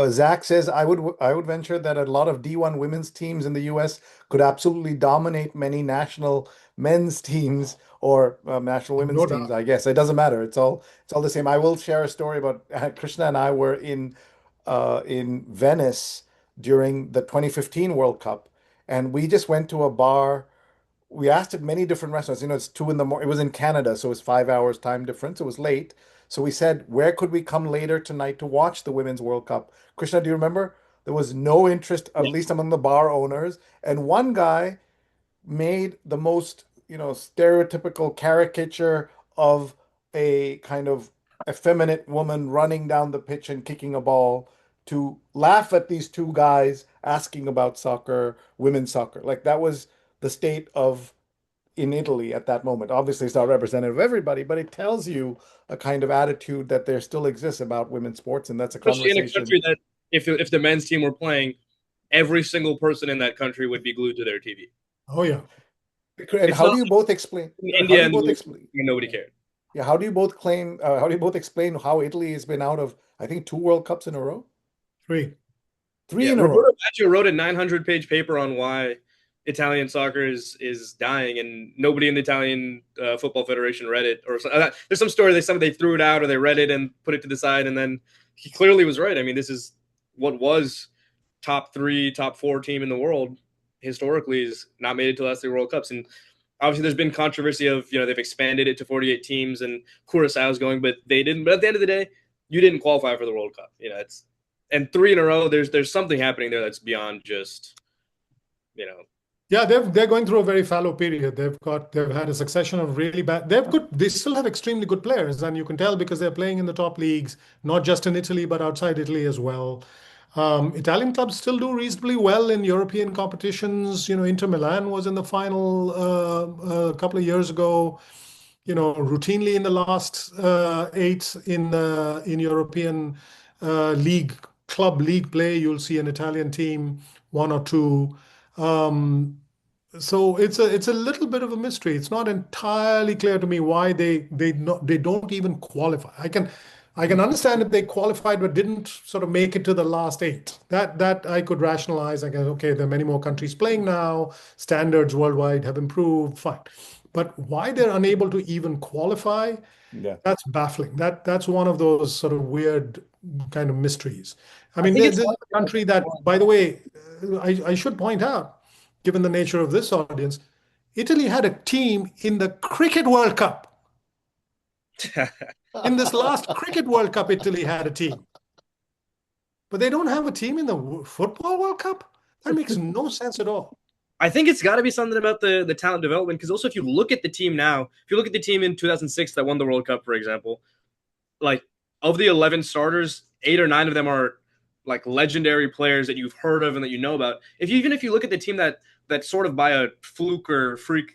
Zach says I would venture that a lot of D1 women's teams in the U.S. could absolutely dominate many national men's teams or national women's No teams. doubt. I guess it doesn't matter. It's all the same. I will share a story about Krishna and I were in Venice during the 2015 World Cup, and we just went to a bar. We asked at many different restaurants. It's 2 in the morning. It was in Canada, so it was 5 hours time difference. It was late. So we said, where could we come later tonight to watch the Women's World Cup? Krishna, do you remember? There was no interest, at least among the bar owners. And one guy made the most, stereotypical caricature of a kind of effeminate woman running down the pitch and kicking a ball to laugh at these two guys asking about soccer, women's soccer. Like, that was the state of in Italy at that moment. Obviously, it's not representative of everybody, but it tells you a kind of attitude that there still exists about women's sports, and that's a Especially in a conversation. country that if the men's team were playing, every single person in that country would be glued to their TV. Oh yeah. And It's how not do you both explain? in How do India you and both explain? nobody cared. Yeah, how do you both claim? How do you both explain how Italy has been out of, I think, 2 World Cups in a row, 3. three Yeah, in a row. Roberto Baggio wrote a 900-page paper on why Italian soccer is dying, and nobody in the Italian Football Federation read it. Or there's some story they threw it out or they read it and put it to the side, and then he clearly was right. I mean, this is what was top 3, top 4 team in the world historically is not made it to the last 3 World Cups, and obviously there's been controversy of they've expanded it to 48 teams and Curaçao's going, but they didn't. But at the end of the day, you didn't qualify for the World Cup. And 3 in a row, there's something happening there that's beyond just. Yeah, they're going through a very fallow period. They've had a succession of really bad. They still have extremely good players, and you can tell because they're playing in the top leagues, not just in Italy but outside Italy as well. Italian clubs still do reasonably well in European competitions. Inter Milan was in the final a couple of years ago. Routinely in the last 8 in European league play, you'll see an Italian team, 1 or 2. So it's a little bit of a mystery. It's not entirely clear to me why they don't even qualify. I can understand if they qualified but didn't sort of make it to the last 8. That I could rationalize. I guess, okay, there are many more countries playing now. Standards worldwide have improved. Fine. But why they're unable to even qualify, Yeah. that's baffling. That's one of those sort of weird kind of mysteries. I I mean, think this is a country that, by the way, I should point out, given the nature of this audience, Italy had a team in the Cricket World Cup. In this last Cricket World Cup, Italy had a team. But they don't have a team in the Football World Cup? That makes no sense at all. I think it's got to be something about the talent development, because also if you look at the team now, if you look at the team in 2006 that won the World Cup, for example, like of the 11 starters, 8 or 9 of them are like legendary players that you've heard of and that you know about. Even if you look at the team that sort of by a fluke or freak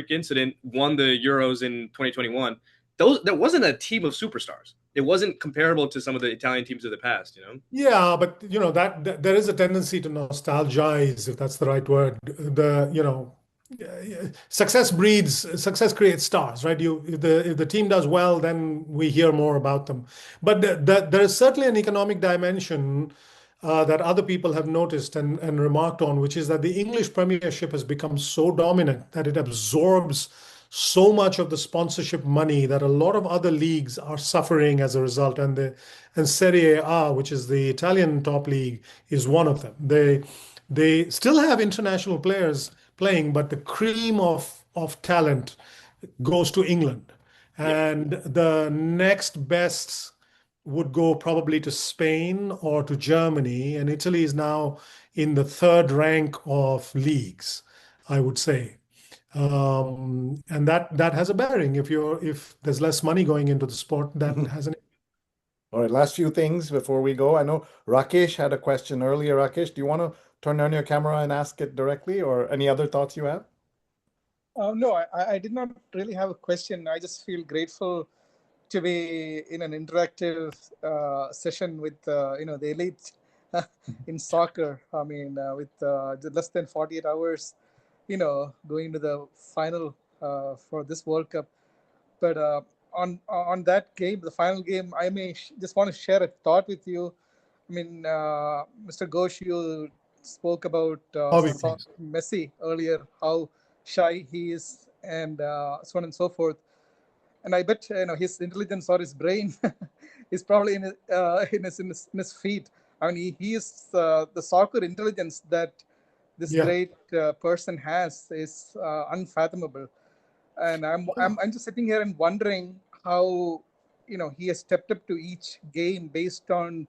incident won the Euros in 2021, that wasn't a team of superstars. it wasn't comparable to some of the Italian teams of the past, you know? Yeah, but that there is a tendency to nostalgize, if that's the right word. Success creates stars, right? If the team does well, then we hear more about them. But there is certainly an economic dimension that other people have noticed and remarked on, which is that the English Premiership has become so dominant that it absorbs so much of the sponsorship money that a lot of other leagues are suffering as a result. And Serie A, which is the Italian top league, is one of them. They still have international players playing, but the cream of talent goes to England. Yeah. And the next best would go probably to Spain or to Germany. And Italy is now in the third rank of leagues, I would say. And that has a bearing. If there's less money going into the sport, that has an. All right, last few things before we go. I know Rakesh had a question earlier. Rakesh, do you want to turn on your camera and ask it directly, or any other thoughts you have? No, I did not really have a question. I just feel grateful to be in an interactive session with the elite in soccer. I mean, with less than 48 hours, going to the final for this World Cup. But on that game, the final game, I may just want to share a thought with you. I mean, Mr. Ghosh, you spoke about Obviously. Messi earlier, how shy he is, and so on and so forth. And I bet his intelligence or his brain is probably in his feet. I mean, he is the soccer intelligence that this Yeah. great person has is unfathomable. And I'm just sitting here and wondering how he has stepped up to each game based on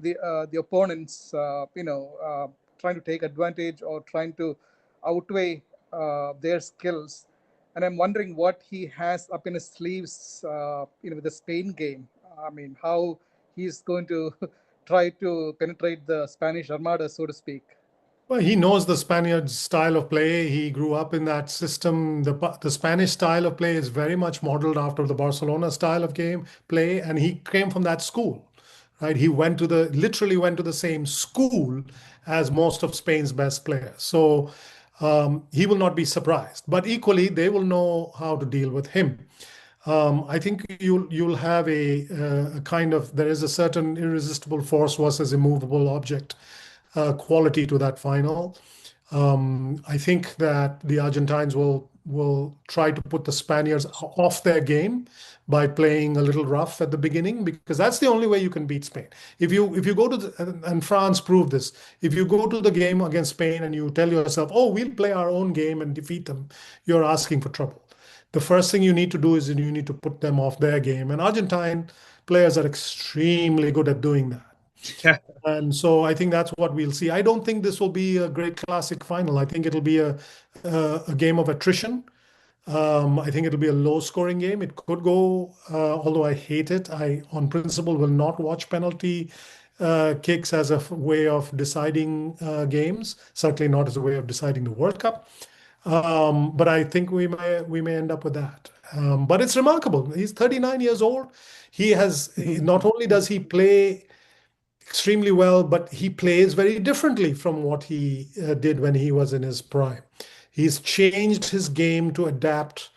the opponents trying to take advantage or trying to outweigh their skills. And I'm wondering what he has up in his sleeves, with the Spain game. I mean, how he's going to try to penetrate the Spanish Armada, so to speak. Well, he knows the Spaniards' style of play. He grew up in that system. The Spanish style of play is very much modeled after the Barcelona style of game play, and he came from that school, right? He literally went to the same school as most of Spain's best players. So he will not be surprised. But equally, they will know how to deal with him. I think you'll have a kind of, there is a certain irresistible force versus immovable object quality to that final. I think that the Argentines will try to put the Spaniards off their game by playing a little rough at the beginning, because that's the only way you can beat Spain. If you go to and France proved this. If you go to the game against Spain and you tell yourself, "Oh, we'll play our own game and defeat them," you're asking for trouble. The first thing you need to do is you need to put them off their game, and Argentine players are extremely good at doing that. Yeah. And so I think that's what we'll see. I don't think this will be a great classic final. I think it'll be a game of attrition. I think it'll be a low scoring game. It could go, although I hate it, I on principle will not watch penalty kicks as a way of deciding games, certainly not as a way of deciding the World Cup. But I think we may end up with that. But it's remarkable. He's 39 years old. He has, not only does he play extremely well, but he plays very differently from what he did when he was in his prime. He's changed his game to adapt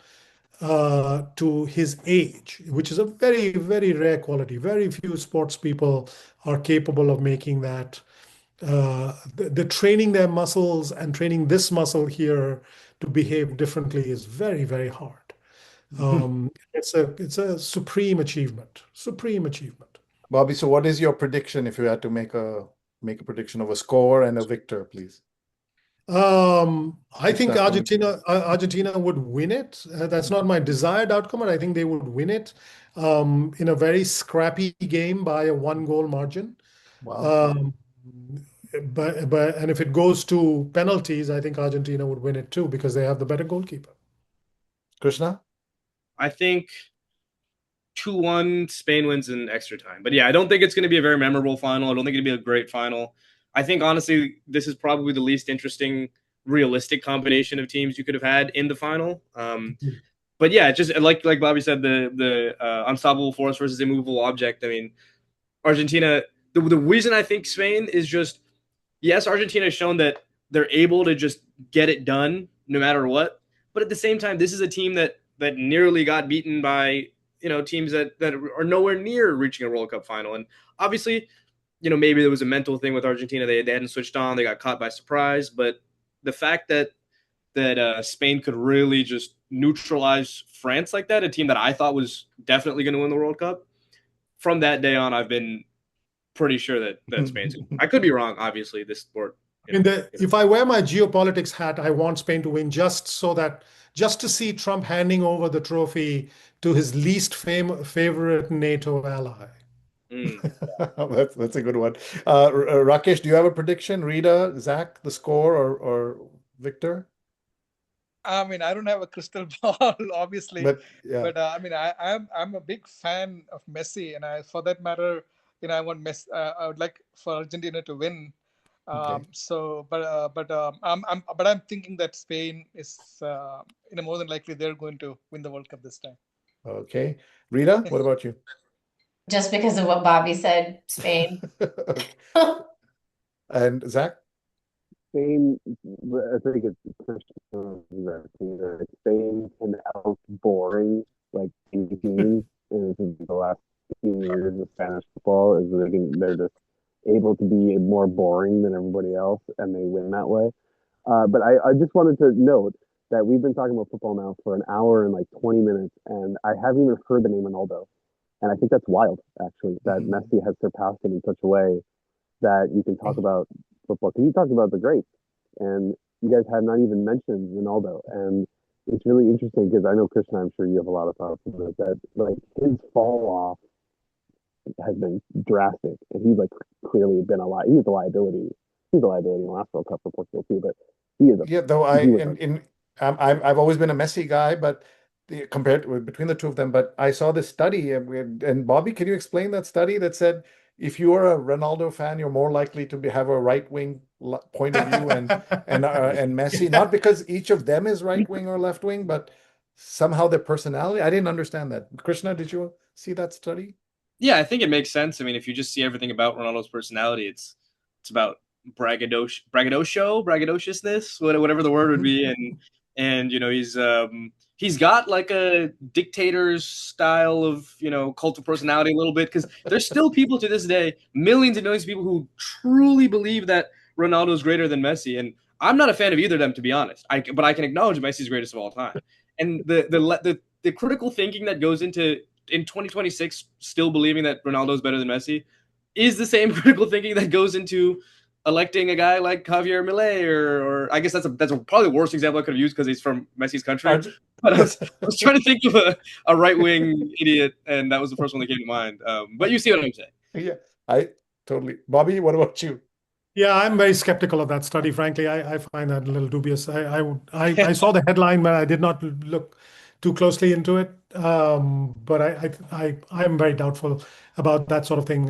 to his age, which is a very, very rare quality. Very few sports people are capable of making that. The training their muscles and training this muscle here to behave differently is very, very hard. It's a supreme achievement. Supreme achievement. Bobby, so what is your prediction if you had to make a prediction of a score and a victor, please? I think Argentina would win it. That's not my desired outcome, but I think they would win it in a very scrappy game by a 1-goal margin. Wow. And if it goes to penalties, I think Argentina would win it too because they have the better goalkeeper. Krishna? I think 2-1 Spain wins in extra time. But yeah, I don't think it's going to be a very memorable final. I don't think it'll be a great final. I think honestly, this is probably the least interesting realistic combination of teams you could have had in the final. but yeah, just like Bobby said, the unstoppable force versus immovable object. I mean, Argentina. The reason I think Spain is just, yes, Argentina has shown that they're able to just get it done no matter what. But at the same time, this is a team that nearly got beaten by teams that are nowhere near reaching a World Cup final. And obviously, maybe there was a mental thing with Argentina. They hadn't switched on. They got caught by surprise. But the fact that Spain could really just neutralize France like that, a team that I thought was definitely going to win the World Cup, from that day on, I've been pretty sure that Spain's. I could be wrong. Obviously, this sport. If I wear my geopolitics hat, I want Spain to win just to see Trump handing over the trophy to his least favorite NATO ally. That's a good one. Rakesh, do you have a prediction? Rita, Zach, the score, or Victor? I mean, I don't have a crystal ball, obviously, But yeah, but I mean, I'm a big fan of Messi, and for that matter, I want Messi. I would like for Argentina to win. okay. I'm thinking that Spain is, more than likely they're going to win the World Cup this time. Okay. Rita, what about you? Just because of what Bobby said, Spain. Okay. And Zach? Spain, I think it's Spain can out boring like teams, and the last few years of Spanish football is they're just able to be more boring than everybody else, and they win that way. But I just wanted to note that we've been talking about football now for an hour and like 20 minutes, and I haven't even heard the name Ronaldo. And I think that's wild, actually, that Messi has surpassed him in such a way that you can talk about football. Because you talked about the greats, and you guys have not even mentioned Ronaldo. And it's really interesting because I know, Krishna, I'm sure you have a lot of thoughts on it, that like his fall off has been drastic, and he's like clearly been a lot. He was a liability. He was a liability in the last World Cup for Portugal too, but he is a Yeah, though I've always been a Messi guy, but between the two of them. But I saw this study, and Bobby, can you explain that study that said if you are a Ronaldo fan, you're more likely to have a right wing point of view, and Messi, not because each of them is right wing or left wing, but somehow their personality. I didn't understand that. Krishna, did you see that study? Yeah, I think it makes sense. I mean, if you just see everything about Ronaldo's personality, it's about braggadociousness, whatever the word would be, and he's got like a dictator's style of cult of personality a little bit, because there's still people to this day, millions and millions of people, who truly believe that Ronaldo is greater than Messi, and I'm not a fan of either of them, to be honest. But I can acknowledge Messi's greatest of all time, and the critical thinking that goes into in 2026 still believing that Ronaldo is better than Messi is the same critical thinking that goes into electing a guy like Javier Milei, or I guess that's probably the worst example I could have used because he's from Messi's country. But I was trying to think of a right wing idiot, and that was the first one that came to mind. But you see what I'm saying? Yeah, I totally. Bobby, what about you? Yeah, I'm very skeptical of that study. Frankly, I find that a little dubious. I saw the headline, but I did not look too closely into it. But I'm very doubtful about that sort of thing.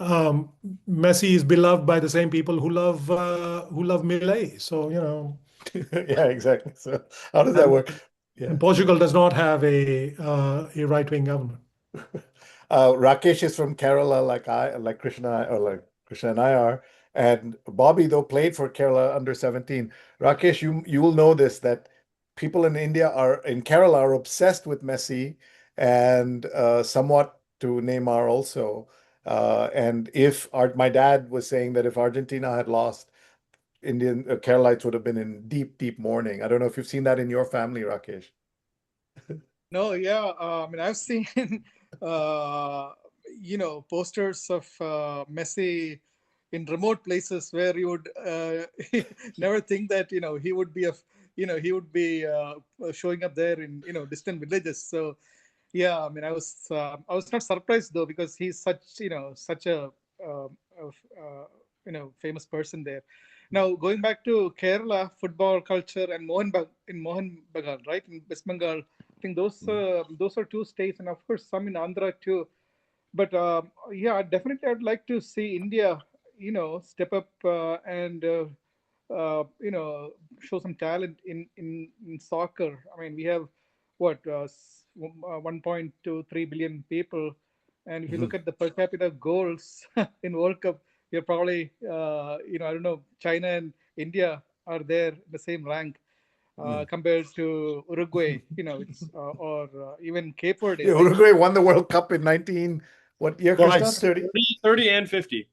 Messi is beloved by the same people who love Millet. So Yeah, exactly. So how does that work? Yeah. And Portugal does not have a right-wing government. Rakesh is from Kerala, like Krishna and I are. And Bobby, though, played for Kerala under 17. Rakesh, you will know this, that people in Kerala are obsessed with Messi, and somewhat to Neymar also. And my dad was saying that if Argentina had lost, Keralites would have been in deep, deep mourning. I don't know if you've seen that in your family, Rakesh. No, yeah. I mean, I've seen, posters of Messi in remote places where you would never think that he would be showing up there in distant villages. So yeah, I mean, I was not surprised though, because he's such a famous person there. Now, going back to Kerala football culture and Mohan Bagal, right, in West Bengal, I think those are two states, and of course some in Andhra too. But yeah, definitely I'd like to see India, step up and show some talent in soccer. I mean, we have what 1.23 billion people, and if you look at the per capita goals in World Cup, you're probably I don't know, China and India are there in the same rank compared to Uruguay, it's or even Cape Verde, Yeah, right? Uruguay won the World Cup in 19, what year, Krishna? Twice. 30? 30 and 50.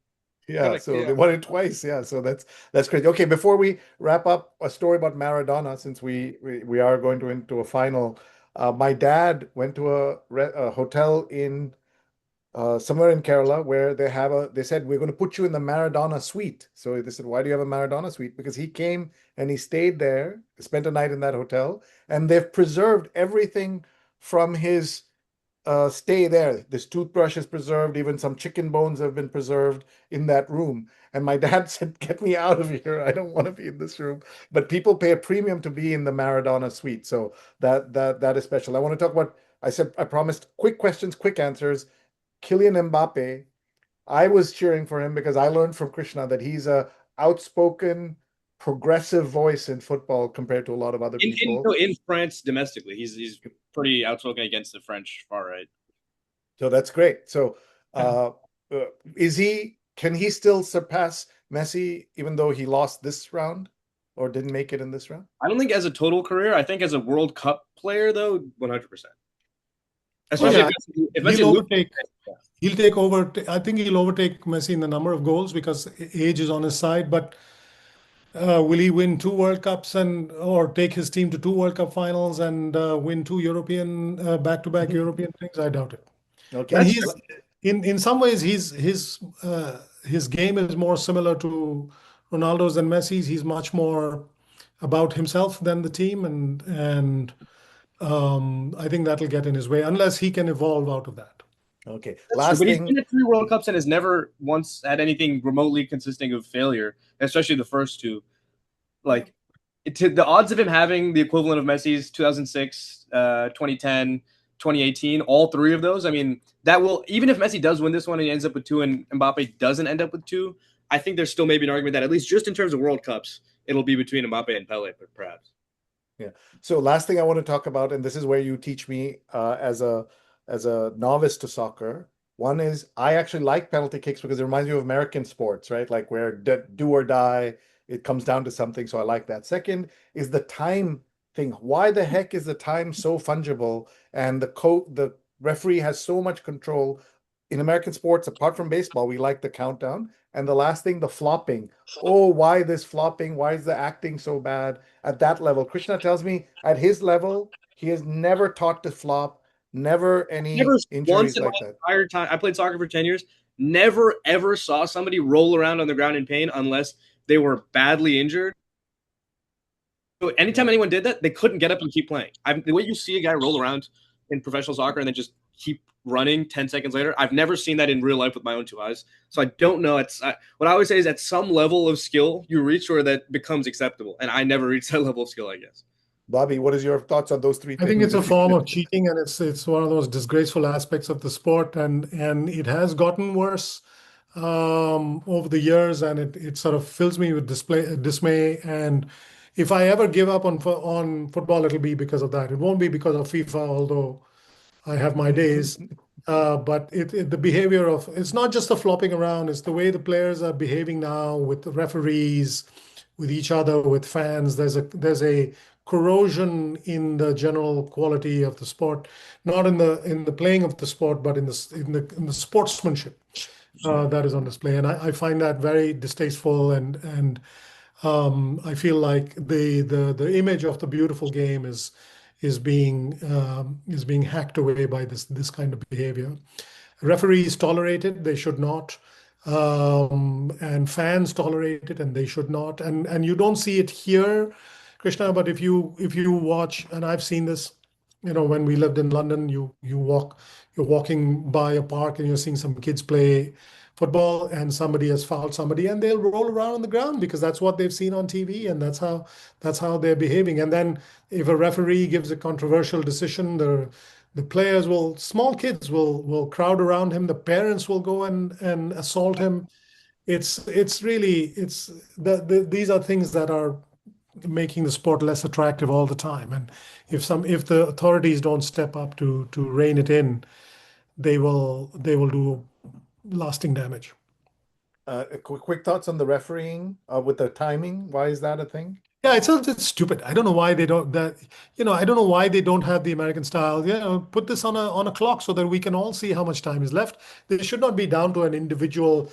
Yeah, Correct. so Yeah. they won it twice. Yeah, so that's crazy. Okay, before we wrap up, a story about Maradona, since we are going to into a final. My dad went to a hotel in somewhere in Kerala where they said we're going to put you in the Maradona suite. So they said, why do you have a Maradona suite? Because he came and he stayed there, spent a night in that hotel, and they've preserved everything from his stay there. This toothbrush is preserved, even some chicken bones have been preserved in that room. And my dad said, get me out of here. I don't want to be in this room. But people pay a premium to be in the Maradona suite. So that is special. I want to talk about, I said I promised quick questions, quick answers. Kylian Mbappe, I was cheering for him because I learned from Krishna that he's a outspoken, progressive voice in football compared to a lot of other people. In France domestically, he's pretty outspoken against the French far right. So that's great. So can he still surpass Messi even though he lost this round or didn't make it in this round? I don't think as a total career. I think as a World Cup player, though, 100%. Especially if Messi he'll take over. I think he'll overtake Messi in the number of goals because age is on his side. But will he win 2 World Cups or take his team to 2 World Cup finals and win 2 back-to-back European things? I doubt it. Okay. And he's in some ways his game is more similar to Ronaldo's than Messi's. He's much more about himself than the team, and I think that'll get in his way unless he can evolve out of that. Okay. Last thing. But he's been at 3 World Cups and has never once had anything remotely consisting of failure, especially the first two. Like, the odds of him having the equivalent of Messi's 2006, 2010, 2018, all 3 of those, I mean, that will, even if Messi does win this one and he ends up with 2 and Mbappe doesn't end up with 2, I think there's still maybe an argument that at least just in terms of World Cups, it'll be between Mbappe and Pele, perhaps. Yeah. So last thing I want to talk about, and this is where you teach me as a novice to soccer. One is I actually like penalty kicks because it reminds me of American sports, right? Like where do or die, it comes down to something. So I like that. Second is the time thing. Why the heck is the time so fungible? And the referee has so much control. In American sports, apart from baseball, we like the countdown. And the last thing, the flopping. Oh, why this flopping? Why is the acting so bad at that level? Krishna tells me at his level, he has never taught to flop, never any injuries like that. Entire time, I played soccer for 10 years, never ever saw somebody roll around on the ground in pain unless they were badly injured. So anytime anyone did that, they couldn't get up and keep playing. The way you see a guy roll around in professional soccer and then just keep running 10 seconds later, I've never seen that in real life with my own 2 eyes. So I don't know. What I always say is at some level of skill you reach where that becomes acceptable. And I never reached that level of skill, I guess. Bobby, what is your thoughts on those 3 things? I think it's a form of cheating, and it's one of those disgraceful aspects of the sport, and it has gotten worse over the years, and it sort of fills me with dismay. And if I ever give up on football, it'll be because of that. It won't be because of FIFA, although I have my days. But the behavior of, it's not just the flopping around, it's the way the players are behaving now with the referees, with each other, with fans. There's a corrosion in the general quality of the sport, not in the playing of the sport, but in the sportsmanship that is on display. And I find that very distasteful, and I feel like the image of the beautiful game is being hacked away by this kind of behavior. Referees tolerate it; they should not, and fans tolerate it, and they should not. And you don't see it here, Krishna. But if you watch, and I've seen this, when we lived in London, you're walking by a park and you're seeing some kids play football, and somebody has fouled somebody, and they'll roll around on the ground because that's what they've seen on TV, and that's how they're behaving. And then if a referee gives a controversial decision, the players small kids will crowd around him. The parents will go and assault him. These are things that are making the sport less attractive all the time. And if the authorities don't step up to rein it in, they will do lasting damage. Quick thoughts on the refereeing with the timing. Why is that a thing? Yeah, it's stupid. I don't know why they don't I don't know why they don't have the American style. Put this on a clock so that we can all see how much time is left. They should not be down to an individual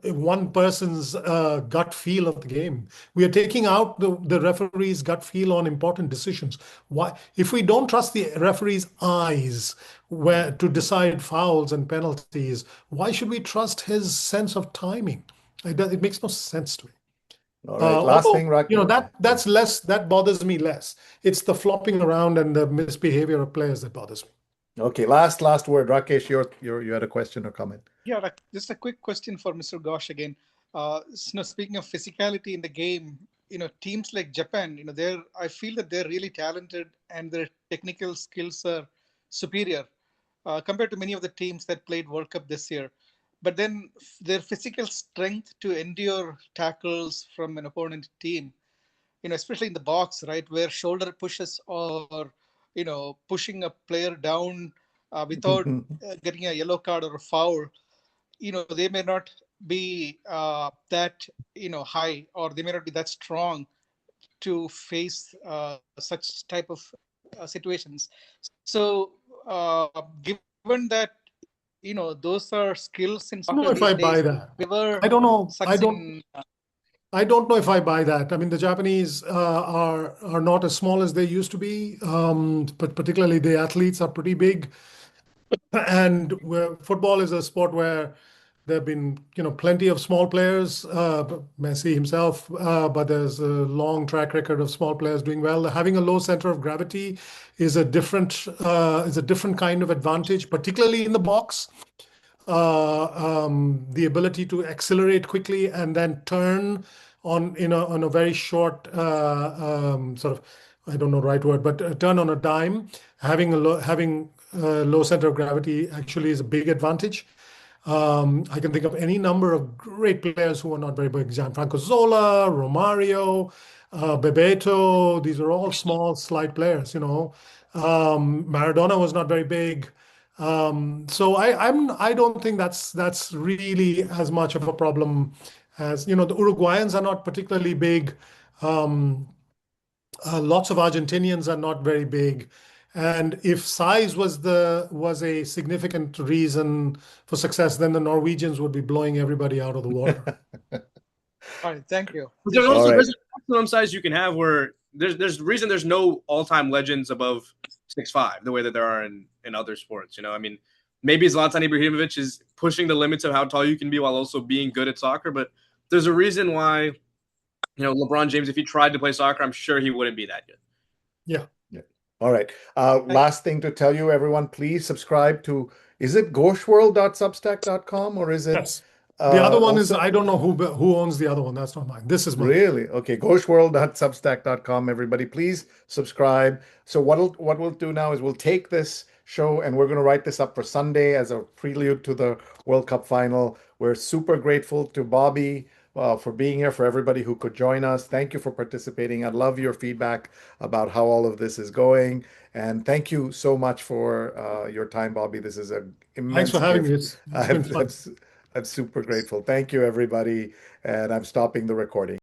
one person's gut feel of the game. We are taking out the referee's gut feel on important decisions. Why, if we don't trust the referee's eyes where to decide fouls and penalties, why should we trust his sense of timing? It makes no sense to me. All right. Last Although, thing, Rakesh. that's less, that bothers me less. It's the flopping around and the misbehavior of players that bothers me. Okay. Last word, Rakesh. You had a question or comment? Yeah, like, just a quick question for Mr. Ghosh again. Speaking of physicality in the game, teams like Japan, I feel that they're really talented and their technical skills are superior compared to many of the teams that played World Cup this year. But then their physical strength to endure tackles from an opponent team, especially in the box, right, where shoulder pushes or, pushing a player down without getting a yellow card or a foul, they may not be that, high, or they may not be that strong to face such type of situations. So given that, those are skills in I don't know soccer if I these buy days, that. never I don't know. succeed I don't know if I buy that. I mean, the Japanese are not as small as they used to be, but particularly the athletes are pretty big. And football is a sport where there have been, plenty of small players, Messi himself, but there's a long track record of small players doing well. Having a low center of gravity is a different kind of advantage, particularly in the box. The ability to accelerate quickly and then turn on a very short sort of, I don't know the right word, but turn on a dime. Having a low center of gravity actually is a big advantage. I can think of any number of great players who are not very big. Gianfranco Zola, Romario, Bebeto. These are all small, slight players. Maradona was not very big. So I don't think that's really as much of a problem as, the Uruguayans are not particularly big. Lots of Argentinians are not very big. And if size was a significant reason for success, then the Norwegians would be blowing everybody out of the water. All right, thank you. There's also right. there's a maximum size you can have where there's reason there's no all-time legends above 6'5", the way that there are in other sports. I mean, maybe Zlatan Ibrahimovic is pushing the limits of how tall you can be while also being good at soccer, but there's a reason why, LeBron James, if he tried to play soccer, I'm sure he wouldn't be that good. Yeah. All right. Last thing to tell you, everyone, please subscribe to, is it ghoshworld.substack.com or is it? Yes. The other one is, also- I don't know who owns the other one. That's not mine. This is mine. Really? Okay. Ghoshworld.substack.com. Everybody, please subscribe. So what we'll do now is we'll take this show and we're going to write this up for Sunday as a prelude to the World Cup final. We're super grateful to Bobby for being here, for everybody who could join us. Thank you for participating. I'd love your feedback about how all of this is going. And thank you so much for your time, Bobby. This is an immense Thanks for having gift. me. It's been fun. I'm super grateful. Thank you, everybody. And I'm stopping the recording.